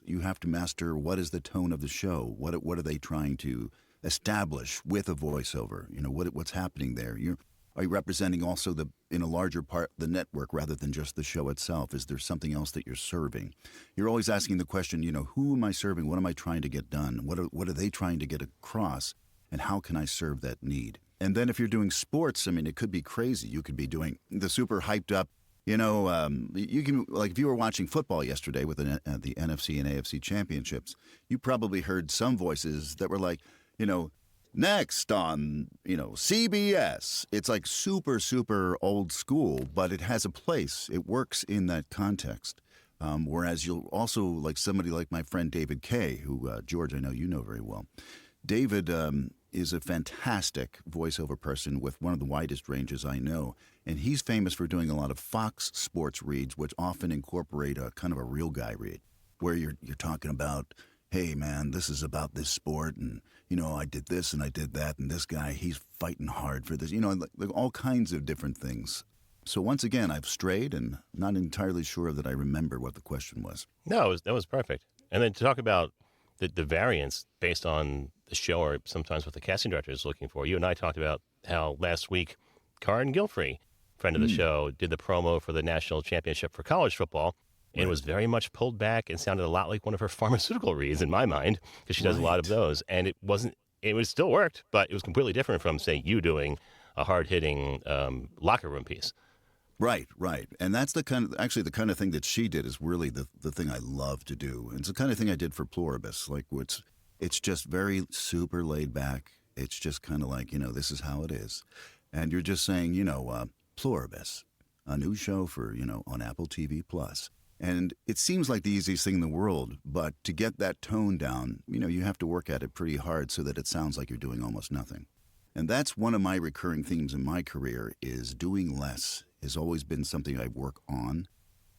You have to master what is the tone of the show. What are they trying to establish with a voiceover? What's happening there? Are you representing also in a larger part the network rather than just the show itself? Is there something else that you're serving? You're always asking the question, who am I serving? What am I trying to get done? What are they trying to get across? And how can I serve that need? And then if you're doing sports, it could be crazy. You could be doing the super hyped up You know, you can, like, if you were watching football yesterday with the NFC and AFC championships, you probably heard some voices that were like, you know, next on, you know, CBS. It's like super, super old school, but it has a place. It works in that context. Whereas you'll also, like somebody like my friend David Kay, who, George, I know you know very well. David is a fantastic voiceover person with one of the widest ranges I know. And he's famous for doing a lot of Fox Sports reads, which often incorporate a kind of a real guy read, where you're talking about, hey, man, this is about this sport, and, you know, I did this and I did that, and this guy, he's fighting hard for this, you know, like all kinds of different things. So once again, I've strayed and not entirely sure that I remember what the question was. No, that was perfect. And then to talk about the variance based on the show or sometimes what the casting director is looking for. You and I talked about how last week Karen Gilfrey, friend of the show, did the promo for the national championship for college football and was very much pulled back and sounded a lot like one of her pharmaceutical reads in my mind, because she does a lot of those. And it still worked, but it was completely different from, say, you doing a hard-hitting locker room piece. Right. And that's the kind of thing that she did is really the thing I love to do. And it's the kind of thing I did for Pluribus. Like, it's just very super laid back. It's just kind of like, you know, this is how it is. And you're just saying, you know, Pluribus, a new show for, you know, on Apple TV Plus. And it seems like the easiest thing in the world, but to get that tone down, you know, you have to work at it pretty hard so that it sounds like you're doing almost nothing. And that's one of my recurring themes in my career, is doing less has always been something I work on.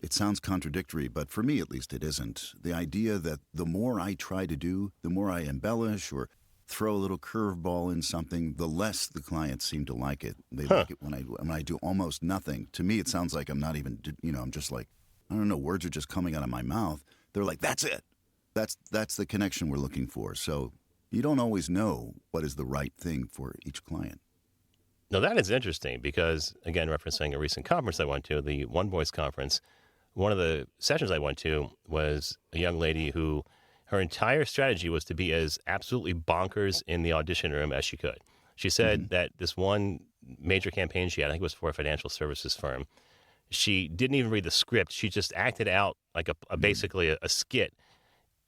It sounds contradictory, but for me at least it isn't. The idea that the more I try to do, the more I embellish or throw a little curveball in something, the less the clients seem to like it. They like it when I do almost nothing. To me, it sounds like I'm not even, you know, I'm just like, I don't know, words are just coming out of my mouth. They're like, that's it. That's the connection we're looking for. So you don't always know what is the right thing for each client. No, that is interesting because, again, referencing a recent conference I went to, the One Voice conference, one of the sessions I went to was a young lady who her entire strategy was to be as absolutely bonkers in the audition room as she could. She said that this one major campaign she had, I think it was for a financial services firm, she didn't even read the script. She just acted out like basically a skit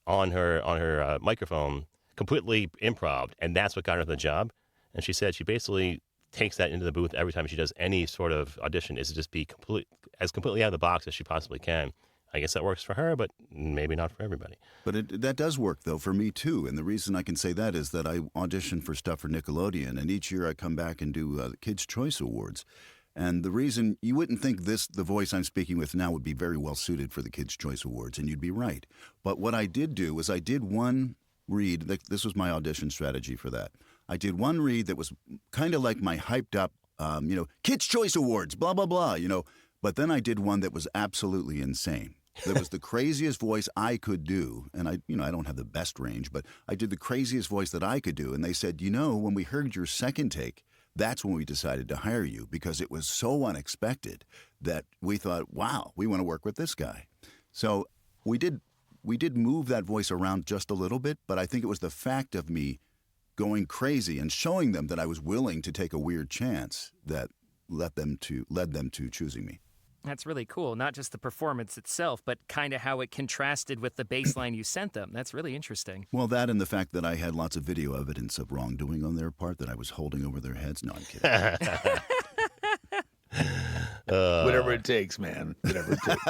on her microphone, completely improv, and that's what got her the job. And she said she basically takes that into the booth every time she does any sort of audition, is to just be completely out of the box as she possibly can. I guess that works for her, but maybe not for everybody. But that does work, though, for me, too. And the reason I can say that is that I audition for stuff for Nickelodeon, and each year I come back and do the Kids' Choice Awards. And the reason you wouldn't think the voice I'm speaking with now would be very well suited for the Kids' Choice Awards, and you'd be right. But what I did do was I did one read. This was my audition strategy for that. I did one read that was kind of like my hyped up, Kids' Choice Awards, blah, blah, blah, you know. But then I did one that was absolutely insane. That was the craziest voice I could do. And I don't have the best range, but I did the craziest voice that I could do. And they said, when we heard your second take, that's when we decided to hire you, because it was so unexpected that we thought, wow, we want to work with this guy. So we did move that voice around just a little bit, but I think it was the fact of me going crazy and showing them that I was willing to take a weird chance that led them to choosing me. That's really cool. Not just the performance itself, but kind of how it contrasted with the baseline you sent them. That's really interesting. Well, that and the fact that I had lots of video evidence of wrongdoing on their part that I was holding over their heads. No, I'm kidding. Whatever it takes, man. Whatever it takes.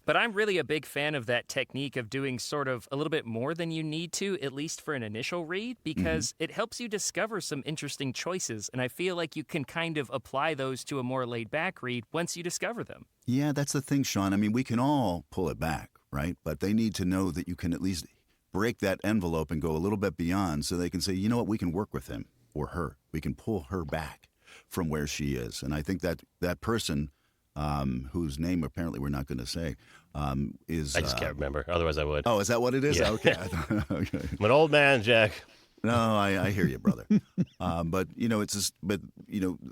But I'm really a big fan of that technique of doing sort of a little bit more than you need to, at least for an initial read, because it helps you discover some interesting choices. And I feel like you can kind of apply those to a more laid-back read once you discover them. Yeah, that's the thing, Sean. I mean, we can all pull it back, right? But they need to know that you can at least break that envelope and go a little bit beyond, so they can say, you know what, we can work with him or her. We can pull her back from where she is. And I think that person, whose name apparently we're not going to say, is... I just can't remember. Otherwise, I would. Oh, is that what it is? Yeah. Okay. Okay. I'm an old man, Jack. No, I hear you, brother. But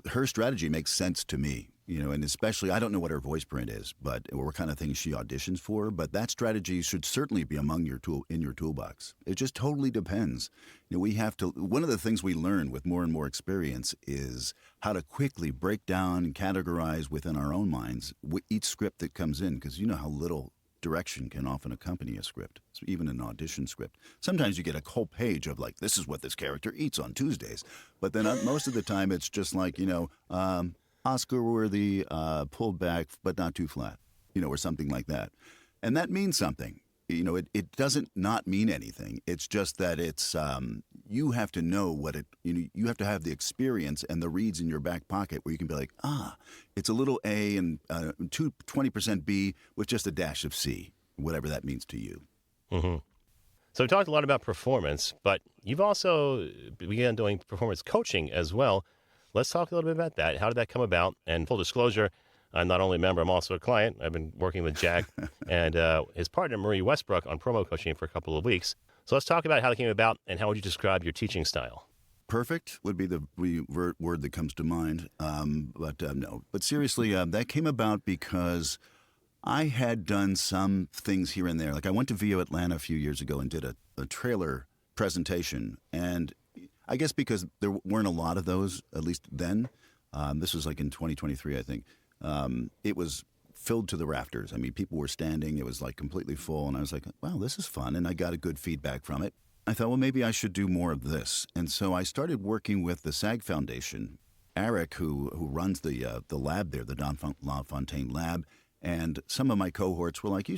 her strategy makes sense to me. You know, and especially, I don't know what her voice print is, but or what kind of things she auditions for. But that strategy should certainly be among your toolbox. It just totally depends. You know, we have to. One of the things we learn with more and more experience is how to quickly break down and categorize within our own minds each script that comes in, because you know how little direction can often accompany a script, even an audition script. Sometimes you get a whole page of like, this is what this character eats on Tuesdays, but then most of the time it's just like, you know. Oscar-worthy, pulled back, but not too flat, you know, or something like that. And that means something. You know, it doesn't not mean anything. It's just that it's, you have to know what you have to have the experience and the reads in your back pocket where you can be like, it's a little A and 20% B with just a dash of C, whatever that means to you. Mm-hmm. So we talked a lot about performance, but you've also began doing performance coaching as well. Let's talk a little bit about that. How did that come about? And full disclosure, I'm not only a member, I'm also a client. I've been working with Jack and his partner, Marie Westbrook, on promo coaching for a couple of weeks. So let's talk about how it came about and how would you describe your teaching style? Perfect would be the word that comes to mind. No. But seriously, that came about because I had done some things here and there. Like I went to VO Atlanta a few years ago and did a trailer presentation. And I guess because there weren't a lot of those, at least then. This was like in 2023, I think. It was filled to the rafters. I mean, people were standing. It was like completely full. And I was like, wow, this is fun. And I got a good feedback from it. I thought, well, maybe I should do more of this. And so I started working with the SAG Foundation. Eric, who runs the lab there, the Don LaFontaine lab, and some of my cohorts were like,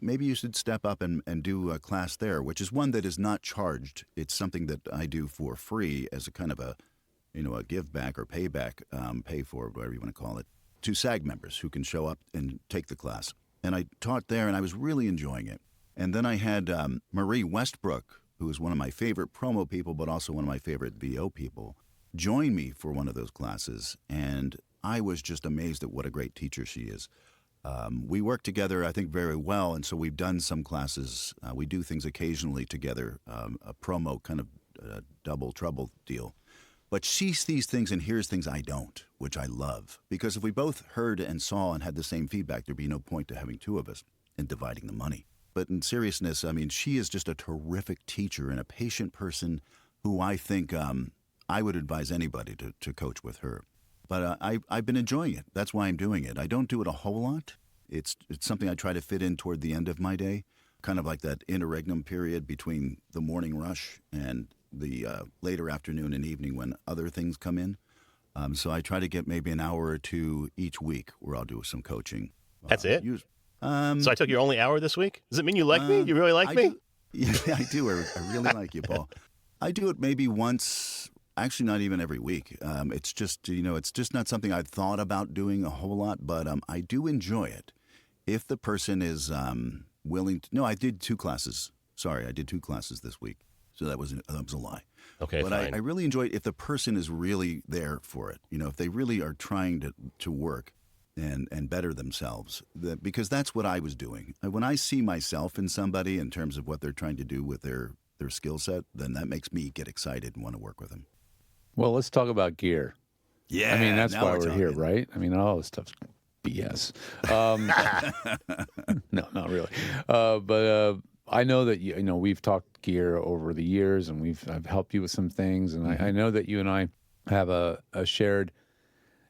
maybe you should step up and do a class there, which is one that is not charged. It's something that I do for free as a kind of a give back or payback, pay for, whatever you want to call it, to SAG members who can show up and take the class. And I taught there, and I was really enjoying it. And then I had Marie Westbrook, who is one of my favorite promo people, but also one of my favorite VO people, join me for one of those classes. And I was just amazed at what a great teacher she is. We work together, I think, very well, and so we've done some classes. We do things occasionally together, a promo kind of double trouble deal. But she sees things and hears things I don't, which I love. Because if we both heard and saw and had the same feedback, there'd be no point to having two of us and dividing the money. But in seriousness, I mean, she is just a terrific teacher and a patient person who I think I would advise anybody to coach with her. But I've been enjoying it. That's why I'm doing it. I don't do it a whole lot. It's something I try to fit in toward the end of my day, kind of like that interregnum period between the morning rush and the later afternoon and evening when other things come in. So I try to get maybe an hour or two each week where I'll do some coaching. That's it? So I took your only hour this week? Does it mean you like me? You really like me? Yeah, I do. I really like you, Paul. I do it maybe once. Actually, not even every week. It's just, it's just not something I've thought about doing a whole lot, but I do enjoy it. If the person is willing to... No, I did 2 classes. Sorry, I did 2 classes this week. So that was a lie. Okay, but fine. I really enjoy it if the person is really there for it. If they really are trying to work and better themselves, because that's what I was doing. When I see myself in somebody in terms of what they're trying to do with their skill set, then that makes me get excited and want to work with them. Well, let's talk about gear. Yeah, I mean, that's now why we're here, talking. right? I mean, all this stuff's BS. No, not really. But I know that we've talked gear over the years, and I've helped you with some things, and I know that you and I have a shared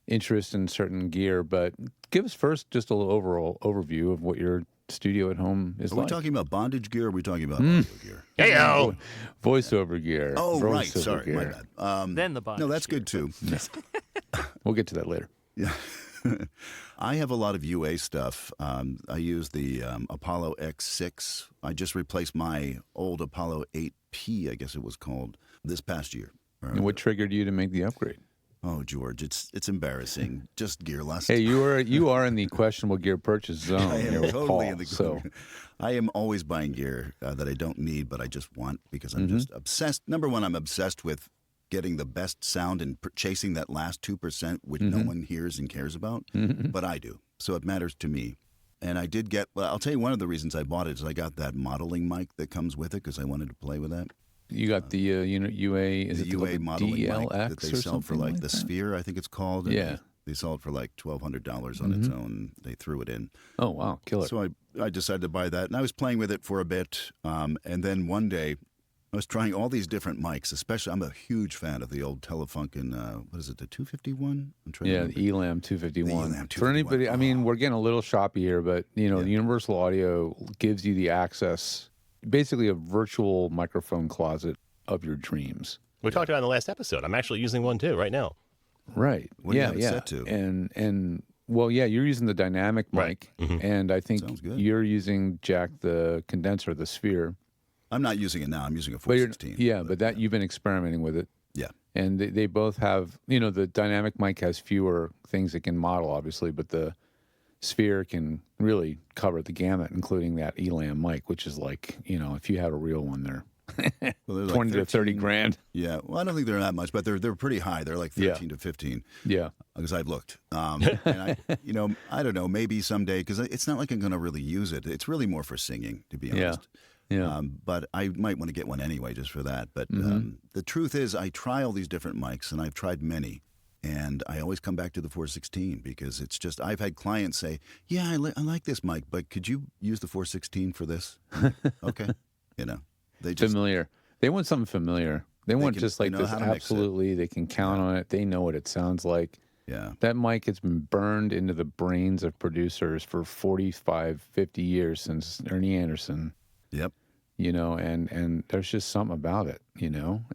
interest in certain gear. But give us first just a little overall overview of what your studio at home is Are like. we talking about bondage gear or are we talking about audio gear? Hey-o! Voiceover gear. Oh, right. Voiceover Sorry, my gear. bad. Then the bondage No, that's gear. good too. We'll get to that later. Yeah. I have a lot of UA stuff. I use the Apollo X6. I just replaced my old Apollo 8P, I guess it was called, this past year. And what triggered you to make the upgrade? Oh, George, it's embarrassing. Just gear lust. Hey, you are in the questionable gear purchase zone. I here am with totally Paul, in the so. I am always buying gear that I don't need, but I just want because I'm just obsessed. Number one, I'm obsessed with getting the best sound and chasing that last 2%, which no one hears and cares about, but I do. So it matters to me. And I did get, well, I'll tell you one of the reasons I bought it is I got that modeling mic that comes with it because I wanted to play with that. You got the UA, is The it UA the modeling mic DLX that they or sell for something like like the that? Sphere, I think it's called. Yeah. They sell it for like $1,200 on its own. They threw it in. Oh, wow. Killer. So I decided to buy that, and I was playing with it for a bit. And then one day, I was trying all these different mics, especially I'm a huge fan of the old Telefunken, what is it, the 251? I'm trying to remember. The ELAM 251. The ELAM For 251. anybody, I mean, we're getting a little shoppy here, but, Universal Audio gives you the access, basically a virtual microphone closet of your dreams. We talked about it in the last episode. I'm actually using one too right now. Right. What do you have it set to? And well, yeah, you're using the dynamic mic, and I think Sounds good. you're using, Jack, the condenser, the Sphere. I'm not using it now. I'm using a 416. But that you've been experimenting with it. Yeah. And they both have, the dynamic mic has fewer things it can model, obviously, but the Sphere can really cover the gamut, including that ELAM mic, which is like, if you had a real one there. Well, they're 20 to 30 13 grand. Yeah. Well, I don't think they're that much, but they're pretty high. They're like 13 to 15. Yeah. Because I've looked. And I don't know, maybe someday, because it's not like I'm going to really use it. It's really more for singing, to be honest. Yeah. But I might want to get one anyway just for that. But the truth is, I try all these different mics, and I've tried many. And I always come back to the 416 because it's just, I've had clients say, yeah, I like this mic, but could you use the 416 for this? Okay. They just. Familiar. They want something familiar. They want can- just they like know this, how to mix it. absolutely, they can count on it. They know what it sounds like. Yeah. That mic has been burned into the brains of producers for 45, 50 years since Ernie Anderson. Yep. And there's just something about it,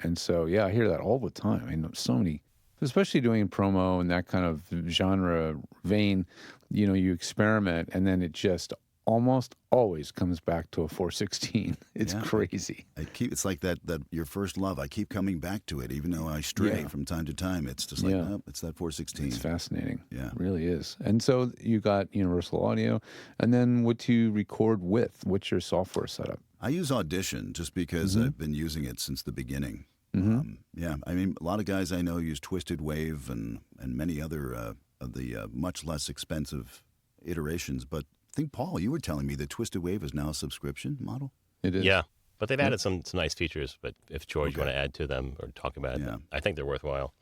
And so, yeah, I hear that all the time. I mean, so many, especially doing promo and that kind of genre vein, you experiment and then it just almost always comes back to a 416. It's crazy. It's like that your first love. I keep coming back to it, even though I stray from time to time. It's just like, nope, it's that 416. It's fascinating. Yeah. It really is. And so you got Universal Audio, and then what do you record with? What's your software setup? I use Audition just because I've been using it since the beginning. Yeah, I mean, a lot of guys I know use Twisted Wave and many other of the much less expensive iterations. But I think, Paul, you were telling me that Twisted Wave is now a subscription model? It is. Yeah, but they've added some nice features. But if George you want to add to them or talk about it, I think they're worthwhile.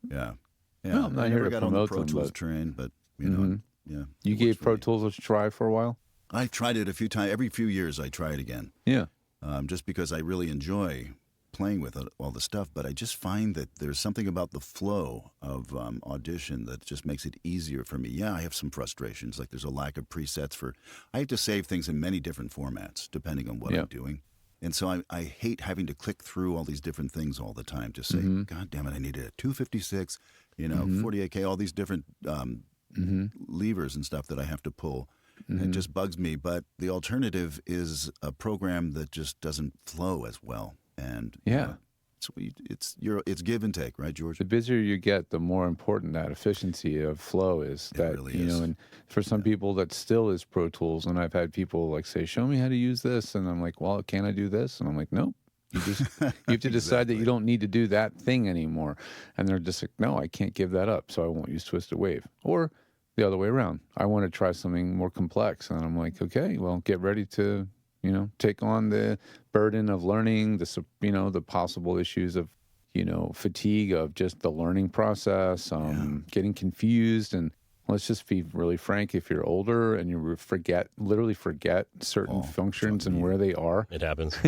Yeah. Well, I'm not I here never to got on the promote Pro them, Tools but- train, but, yeah. You it gave works for Pro me. Tools a try for a while? I tried it a few times. Every few years I try it again. Yeah. Just because I really enjoy playing with all the stuff, but I just find that there's something about the flow of Audition that just makes it easier for me. Yeah, I have some frustrations, like there's a lack of presets I have to save things in many different formats depending on what I'm doing. And so I hate having to click through all these different things all the time to say, God damn it, I needed a 256, 48K, all these different levers and stuff that I have to pull. It just bugs me. But the alternative is a program that just doesn't flow as well. And it's give and take, right, George? The busier you get, the more important that efficiency of flow is. It really is. And for some people, that still is Pro Tools. And I've had people like say, "Show me how to use this," and I'm like, "Well, can I do this?" And I'm like, "Nope." You have to decide that you don't need to do that thing anymore. And they're just like, "No, I can't give that up, so I won't use Twisted Wave." Or the other way around. I want to try something more complex, and I'm like, "Okay, well, get ready to." Take on the burden of learning, the possible issues of, fatigue of just the learning process, getting confused. And let's just be really frank, if you're older and you literally forget certain functions and where they are, It happens.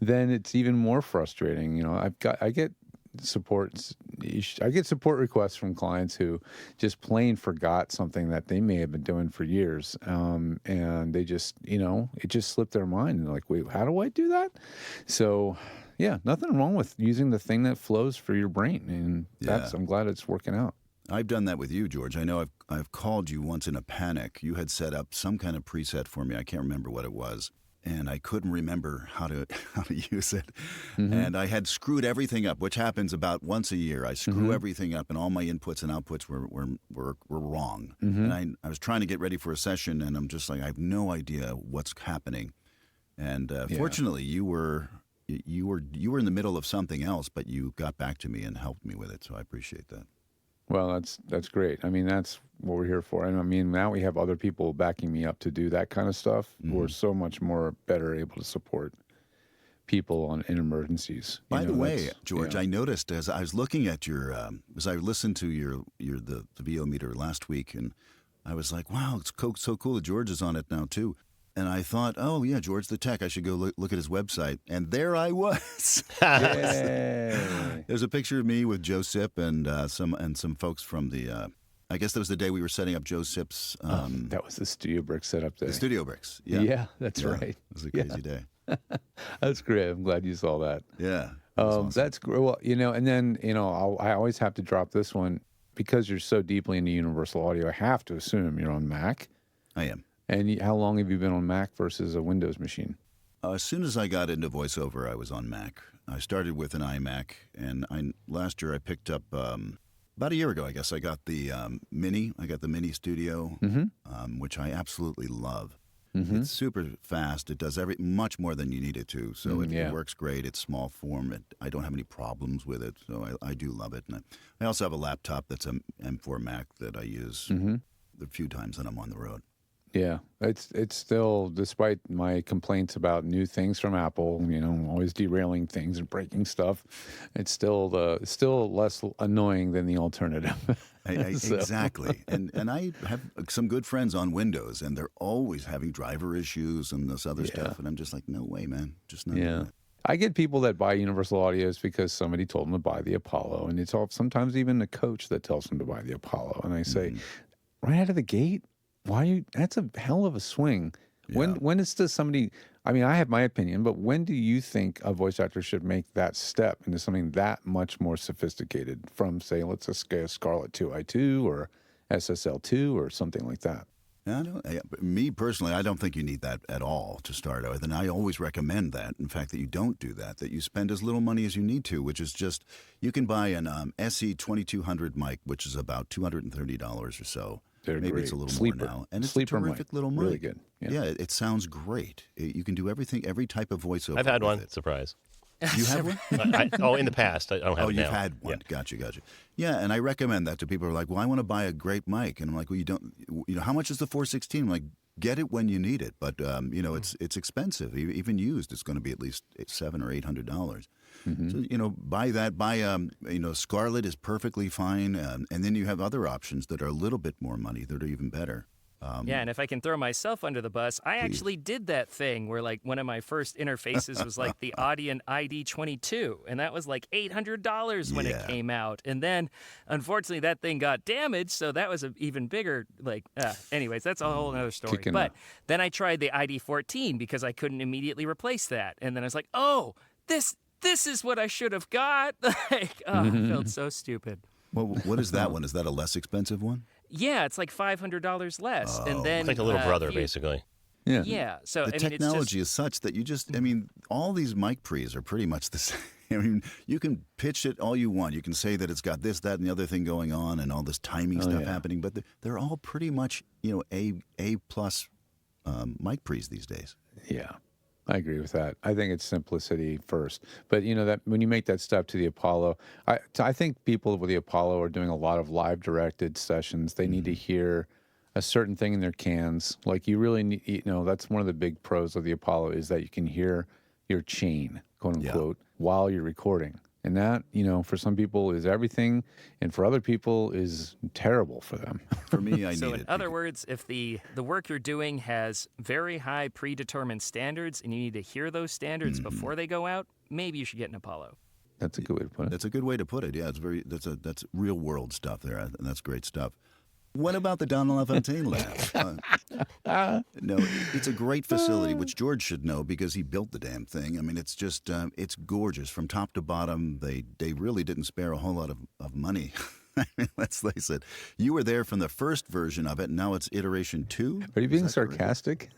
then it's even more frustrating. I get support requests from clients who just plain forgot something that they may have been doing for years, and they just it just slipped their mind, and they're like, wait, how do I do that? So yeah, nothing wrong with using the thing that flows for your brain, and I'm glad it's working out. I've done that with you, George. I know I've called you once in a panic. You had set up some kind of preset for me. I can't remember what it was. And I couldn't remember how to use it. And I had screwed everything up, which happens about once a year. I screw everything up, and all my inputs and outputs were wrong. And I was trying to get ready for a session, and I'm just like, I have no idea what's happening. And fortunately, you were in the middle of something else, but you got back to me and helped me with it. So I appreciate that. Well, that's great. I mean, that's what we're here for. And I mean, now we have other people backing me up to do that kind of stuff. We're so much more better able to support people in emergencies. You By know, the way, that's- George, yeah. I noticed as I was looking at your, as I listened to the VO meter last week, and I was like, wow, it's so cool that George is on it now too. And I thought, oh yeah, George the Tech. I should go look at his website, and there I was. Yay. There's a picture of me with Joe Sip and some folks from the. I guess that was the day we were setting up Joe Sip's. That was the Studio Brick setup day. The Studio Bricks. Yeah, Yeah, that's Yeah, right. It was a crazy day. That's great. I'm glad you saw that. Yeah. that was awesome. That's great. Well, and then, I always have to drop this one because you're so deeply into Universal Audio. I have to assume you're on Mac. I am. And how long have you been on Mac versus a Windows machine? As soon as I got into voiceover, I was on Mac. I started with an iMac, and last year I picked up, about a year ago, I guess, I got the Mini. I got the Mini Studio, which I absolutely love. It's super fast. It does much more than you need it to, so it works great. It's small form. I don't have any problems with it, so I do love it. And I also have a laptop that's an M4 Mac that I use the few times that I'm on the road. Yeah, it's still, despite my complaints about new things from Apple, always derailing things and breaking stuff, it's still less annoying than the alternative. So. Exactly, and I have some good friends on Windows, and they're always having driver issues and this other stuff, and I'm just like, no way, man, just not. Yeah. I get people that buy Universal Audios because somebody told them to buy the Apollo, and it's sometimes even a coach that tells them to buy the Apollo, and I say, right out of the gate. That's a hell of a swing. Yeah. When is this somebody, I mean, I have my opinion, but when do you think a voice actor should make that step into something that much more sophisticated from, say, let's just go Scarlett 2i2 or SSL2 or something like that? Me personally, I don't think you need that at all to start with, and I always recommend that. In fact, that you don't do that. That you spend as little money as you need to, which is just you can buy an SE 2200 mic, which is about $230 or so. They're Maybe great. it's a little Sleeper. more now, and it's Sleeper a terrific mic. little mic. Really good. Yeah. It sounds great. You can do every type of voiceover. I've had with one. it. Surprise. You have one? In the past. I don't have it now. You've had one. Yeah. Gotcha. Yeah, and I recommend that to people who are like, well, I want to buy a great mic. And I'm like, well, you don't, how much is the 416? I'm like, get it when you need it. But, it's expensive. Even used, it's going to be at least $700 or $800. So, buy that. Buy, Scarlett is perfectly fine. And then you have other options that are a little bit more money that are even better. Yeah, and if I can throw myself under the bus, I actually did that thing where, like, one of my first interfaces was like the Audient ID22, and that was like $800 when it came out. And then, unfortunately, that thing got damaged, so that was an even bigger, anyways, that's a whole other story. But then I tried the ID14 because I couldn't immediately replace that. And then I was like, oh, this is what I should have got. I felt so stupid. Well, what is that one? Is that a less expensive one? Yeah, it's like $500 less, and then It's like a little brother, basically. Yeah. Yeah. So The I technology mean, is such that all these mic pre's are pretty much the same. I mean, you can pitch it all you want. You can say that it's got this, that, and the other thing going on, and all this timing stuff happening. But they're all pretty much, A plus mic pre's these days. Yeah, I agree with that. I think it's simplicity first. But that when you make that step to the Apollo, I think people with the Apollo are doing a lot of live directed sessions. They need to hear a certain thing in their cans. Like you really need, that's one of the big pros of the Apollo is that you can hear your chain, quote unquote, while you're recording. And that, for some people is everything, and for other people is terrible for them. For me, I so need in other words, if the work you're doing has very high predetermined standards and you need to hear those standards before they go out, maybe you should get an Apollo. That's a good way to put it. That's a good way to put it. Yeah, that's real world stuff there, and that's great stuff. What about the Don LaFontaine Lab? No, it's a great facility, which George should know because he built the damn thing. I mean, it's just, it's gorgeous from top to bottom. They really didn't spare a whole lot of money. I mean, let's face it. You were there from the first version of it, and now it's iteration 2. Are you being sarcastic?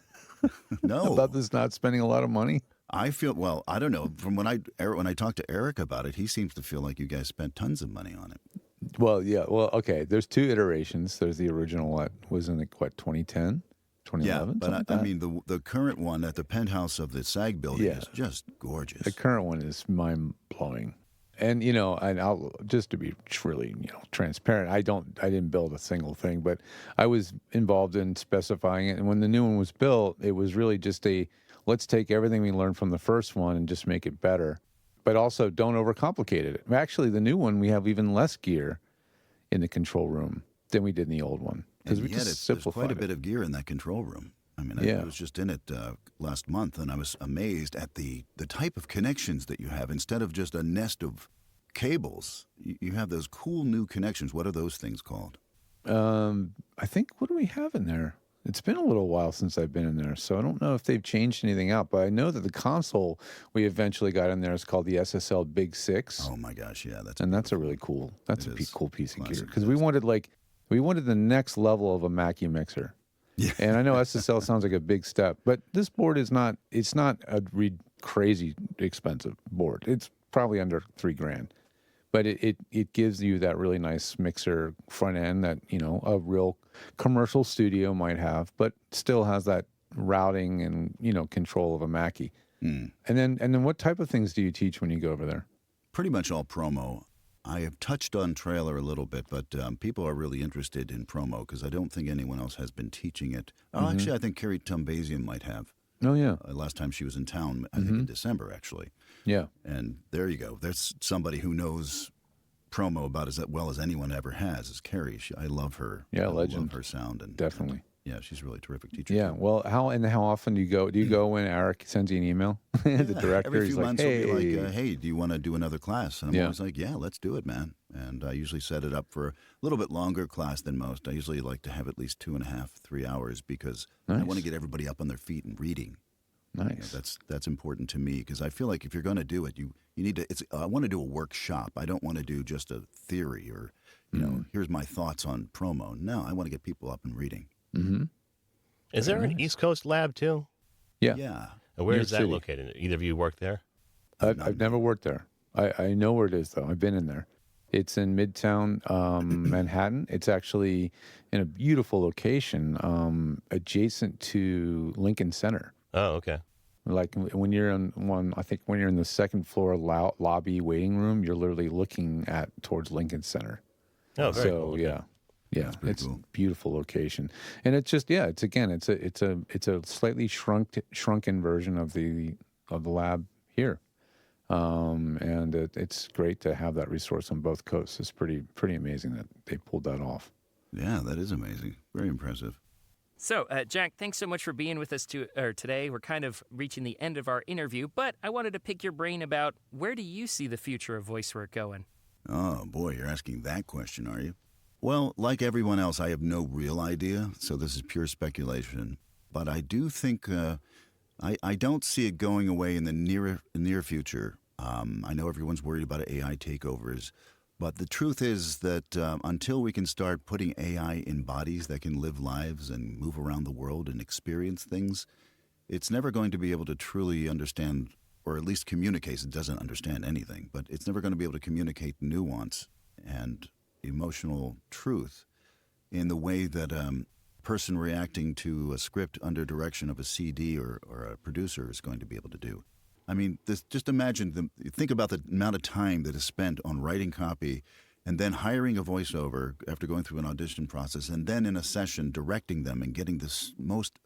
No. About this not spending a lot of money? I feel, I don't know. From when I talked to Eric about it, he seems to feel like you guys spent tons of money on it. Well, yeah. Well, okay. There's 2 iterations. There's the original that was in 2010, 2011. Yeah, but like I mean the current one at the penthouse of the SAG building is just gorgeous. The current one is mind blowing, and and I'll just to be really transparent. I didn't build a single thing, but I was involved in specifying it. And when the new one was built, it was really just a let's take everything we learned from the first one and just make it better. But also don't overcomplicate it. Actually, the new one, we have even less gear in the control room than we did in the old one. Because we just there's simplified quite a it. bit of gear in that control room. I mean, Yeah. I was just in it last month, and I was amazed at the type of connections that you have. Instead of just a nest of cables, you have those cool new connections. What are those things called? I think, what do we have in there? It's been a little while since I've been in there, so I don't know if they've changed anything out, but I know that the console we eventually got in there is called the SSL Big 6. Oh my gosh, yeah, that's a really cool, cool piece of gear. Classic. Because we wanted the next level of a Mackie mixer. Yeah. And I know SSL sounds like a big step, but this board is not, it's not a crazy expensive board. It's probably under $3,000. But it gives you that really nice mixer front end that, you know, a real commercial studio might have, but still has that routing and, you know, control of a Mackie. And then what type of things do you teach when you go over there? Pretty much all promo. I have touched on trailer a little bit, but people are really interested in promo because I don't think anyone else has been teaching it. Oh, actually, I think Carrie Tumbazian might have. Oh, yeah. Last time she was in town, I think in December, actually. Yeah. And there you go. There's somebody who knows promo about as well as anyone ever has, is Carrie. I love her. Yeah, I legend. love her sound. And Definitely. Yeah, she's a really terrific teacher. Yeah. Well, how often do you go? Do you go when Eric sends you an email? The director, Every he's few like, months hey, he'll be like, hey, do you want to do another class? And I'm Yeah. always like, yeah, let's do it, man. And I usually set it up for a little bit longer class than most. I usually like to have at least 2.5, 3 hours because I want to get everybody up on their feet and reading. Nice. You know, that's important to me because I feel like if you're going to do it, you need to. I want to do a workshop. I don't want to do just a theory or, you know, here's my thoughts on promo. No, I want to get people up and reading. Mm-hmm. Is there an East Coast lab too? Yeah. Yeah. And where New is that City. located? Either of you work there? I've never worked there. I know where it is, though. I've been in there. It's in Midtown Manhattan. It's actually in a beautiful location adjacent to Lincoln Center. Oh, okay. Like when you're in I think when you're in the second floor lobby waiting room, you're literally looking towards Lincoln Center. Oh, very so cool. yeah, it's cool. a beautiful location, and it's just it's a slightly shrunken version of the lab here, and it's great to have that resource on both coasts. It's pretty amazing that they pulled that off. Yeah, that is amazing. Very impressive. So, Jack, thanks so much for being with us today. We're kind of reaching the end of our interview, but I wanted to pick your brain about where do you see the future of voice work going? Oh, boy, you're asking that question, are you? Well, like everyone else, I have no real idea, so this is pure speculation. But I do think I don't see it going away in the near future. I know everyone's worried about AI takeovers, but the truth is that until we can start putting AI in bodies that can live lives and move around the world and experience things, it's never going to be able to truly understand, or at least communicate. It doesn't understand anything, but it's never going to be able to communicate nuance and emotional truth in the way that a person reacting to a script under direction of a CD or a producer is going to be able to do. I mean, just imagine, think about the amount of time that is spent on writing copy and then hiring a voiceover after going through an audition process and then in a session directing them and getting this most,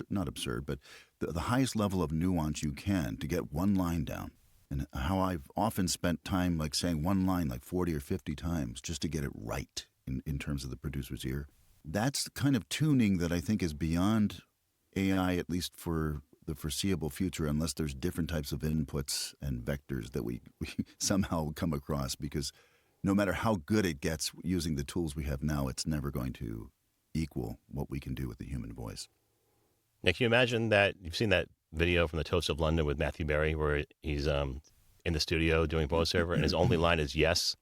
not absurd, but the highest level of nuance you can to get one line down. And how I've often spent time like saying one line like 40 or 50 times just to get it right in terms of the producer's ear. That's the kind of tuning that I think is beyond AI, at least for the foreseeable future, unless there's different types of inputs and vectors that we somehow come across, because no matter how good it gets using the tools we have now, it's never going to equal what we can do with the human voice. Now, can you imagine that? You've seen that video from the Toast of London with Matthew Berry where he's in the studio doing voiceover and his only line is yes.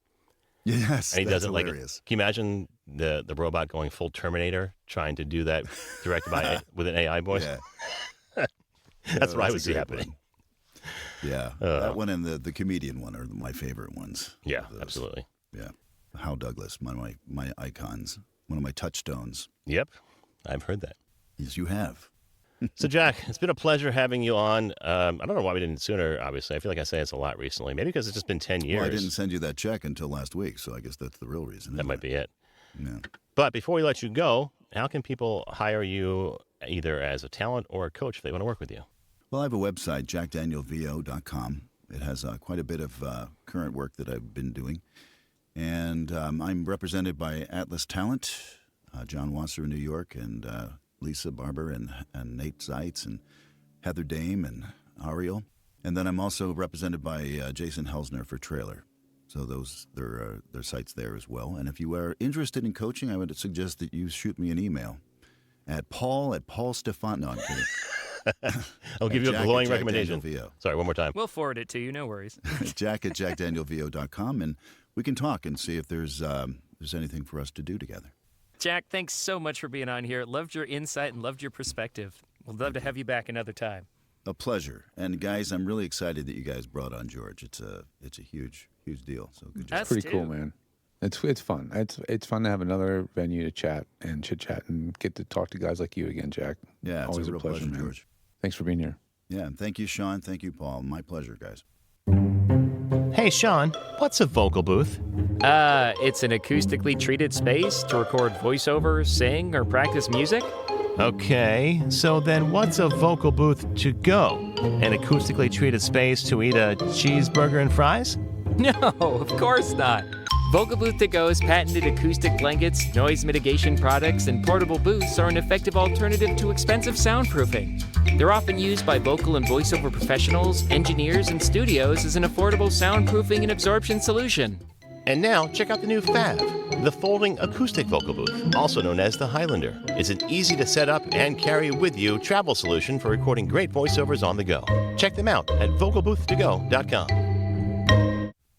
Yes, and he does it hilarious. Can you imagine the robot going full Terminator trying to do that directed by with an AI voice? Yeah. That's what I a would see great happening. one. Yeah, that one and the comedian one are my favorite ones. Yeah, absolutely. Yeah, Hal Douglas, one of my icons, one of my touchstones. Yep, I've heard that. Yes, you have. So, Jack, it's been a pleasure having you on. I don't know why we didn't sooner, obviously. I feel like I say it's a lot recently. Maybe because it's just been 10 years. Well, I didn't send you that check until last week, so I guess that's the real reason. That might be it. Yeah. But before we let you go, how can people hire you either as a talent or a coach if they want to work with you? Well, I have a website, jackdanielvo.com. It has quite a bit of current work that I've been doing. And I'm represented by Atlas Talent, John Wasser in New York, and Lisa Barber and Nate Zeitz and Heather Dame and Ariel. And then I'm also represented by Jason Helsner for Trailer. So there are sites there as well. And if you are interested in coaching, I would suggest that you shoot me an email at Paul@PaulStefan. No, I'm kidding. I'll give you a glowing recommendation. Sorry, one more time. We'll forward it to you. No worries. Jack@jackdanielvo.com, and we can talk and see if there's anything for us to do together. Jack, thanks so much for being on here. Loved your insight and loved your perspective. We'd love to have you back another time. A pleasure. And guys, I'm really excited that you guys brought on George. It's a huge deal. So good job. It's pretty cool, man. It's fun. It's fun to have another venue to chat and chit chat and get to talk to guys like you again, Jack. Yeah, it's always a real pleasure, man. George. Thanks for being here. Yeah, and thank you, Sean. Thank you, Paul. My pleasure, guys. Hey, Sean, what's a vocal booth? It's an acoustically treated space to record voiceover, sing, or practice music. Okay, so then what's a vocal booth to go? An acoustically treated space to eat a cheeseburger and fries? No, of course not. Vocal Booth To Go's patented acoustic blankets, noise mitigation products, and portable booths are an effective alternative to expensive soundproofing. They're often used by vocal and voiceover professionals, engineers, and studios as an affordable soundproofing and absorption solution. And now, check out the new Fab, the folding acoustic vocal booth, also known as the Highlander. It's an easy-to-set-up and carry with you travel solution for recording great voiceovers on the go. Check them out at vocalbooth2go.com.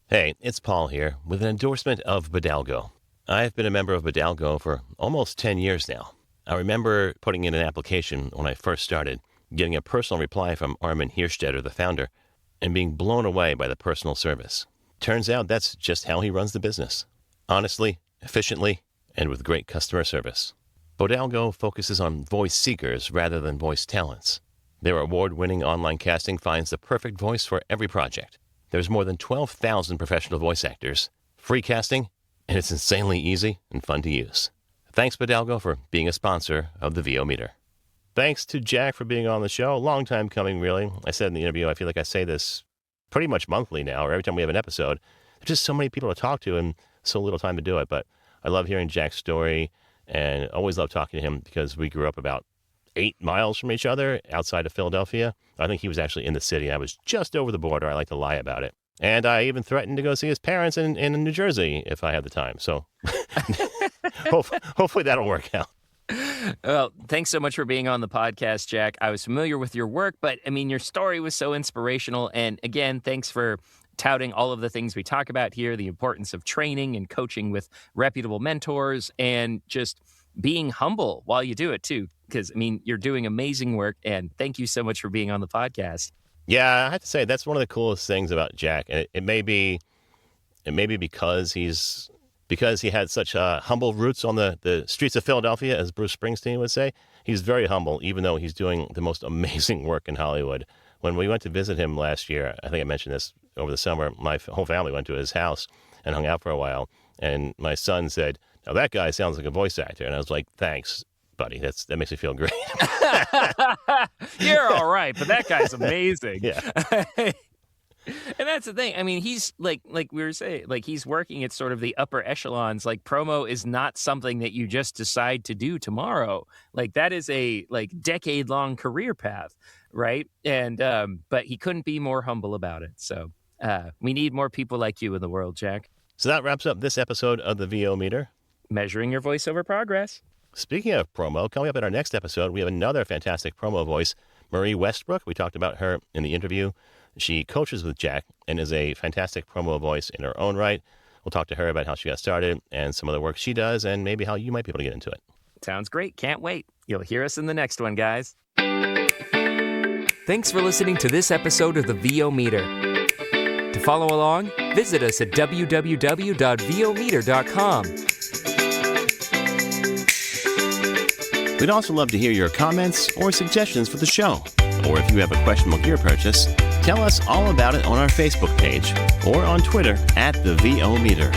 Hey, it's Paul here with an endorsement of Bidalgo. I've been a member of Bidalgo for almost 10 years now. I remember putting in an application when I first started, getting a personal reply from Armin Hirschstetter, the founder, and being blown away by the personal service. Turns out that's just how he runs the business. Honestly, efficiently, and with great customer service. Bidalgo focuses on voice seekers rather than voice talents. Their award-winning online casting finds the perfect voice for every project. There's more than 12,000 professional voice actors, free casting, and it's insanely easy and fun to use. Thanks, Bidalgo, for being a sponsor of the VO Meter. Thanks to Jack for being on the show. Long time coming, really. I said in the interview, I feel like I say this pretty much monthly now, or every time we have an episode. There's just so many people to talk to and so little time to do it. But I love hearing Jack's story and always love talking to him because we grew up about 8 miles from each other outside of Philadelphia. I think he was actually in the city. I was just over the border. I like to lie about it. And I even threatened to go see his parents in New Jersey if I had the time. So hopefully that'll work out. Well, thanks so much for being on the podcast, Jack. I was familiar with your work, but I mean, your story was so inspirational. And again, thanks for touting all of the things we talk about here, the importance of training and coaching with reputable mentors, and just being humble while you do it too. Because, I mean, you're doing amazing work, and thank you so much for being on the podcast. Yeah, I have to say, that's one of the coolest things about Jack. And it may be because he had such humble roots on the streets of Philadelphia, as Bruce Springsteen would say. He's very humble, even though he's doing the most amazing work in Hollywood. When we went to visit him last year, I think I mentioned this over the summer, my whole family went to his house and hung out for a while. And my son said, "Now that guy sounds like a voice actor." And I was like, "Thanks, buddy. That makes me feel great." You're all right, but that guy's amazing. Yeah. And that's the thing. I mean, he's like we were saying, like he's working at sort of the upper echelons. Like promo is not something that you just decide to do tomorrow. Like that is a decade-long career path, right? And but he couldn't be more humble about it. So we need more people like you in the world, Jack. So that wraps up this episode of the VO Meter. Measuring your voiceover progress. Speaking of promo, coming up in our next episode, we have another fantastic promo voice, Marie Westbrook. We talked about her in the interview. She coaches with Jack and is a fantastic promo voice in her own right. We'll talk to her about how she got started and some of the work she does and maybe how you might be able to get into it. Sounds great. Can't wait. You'll hear us in the next one, guys. Thanks for listening to this episode of the VO Meter. To follow along, visit us at www.vometer.com. We'd also love to hear your comments or suggestions for the show. Or if you have a questionable gear purchase, tell us all about it on our Facebook page or on Twitter @the VO Meter.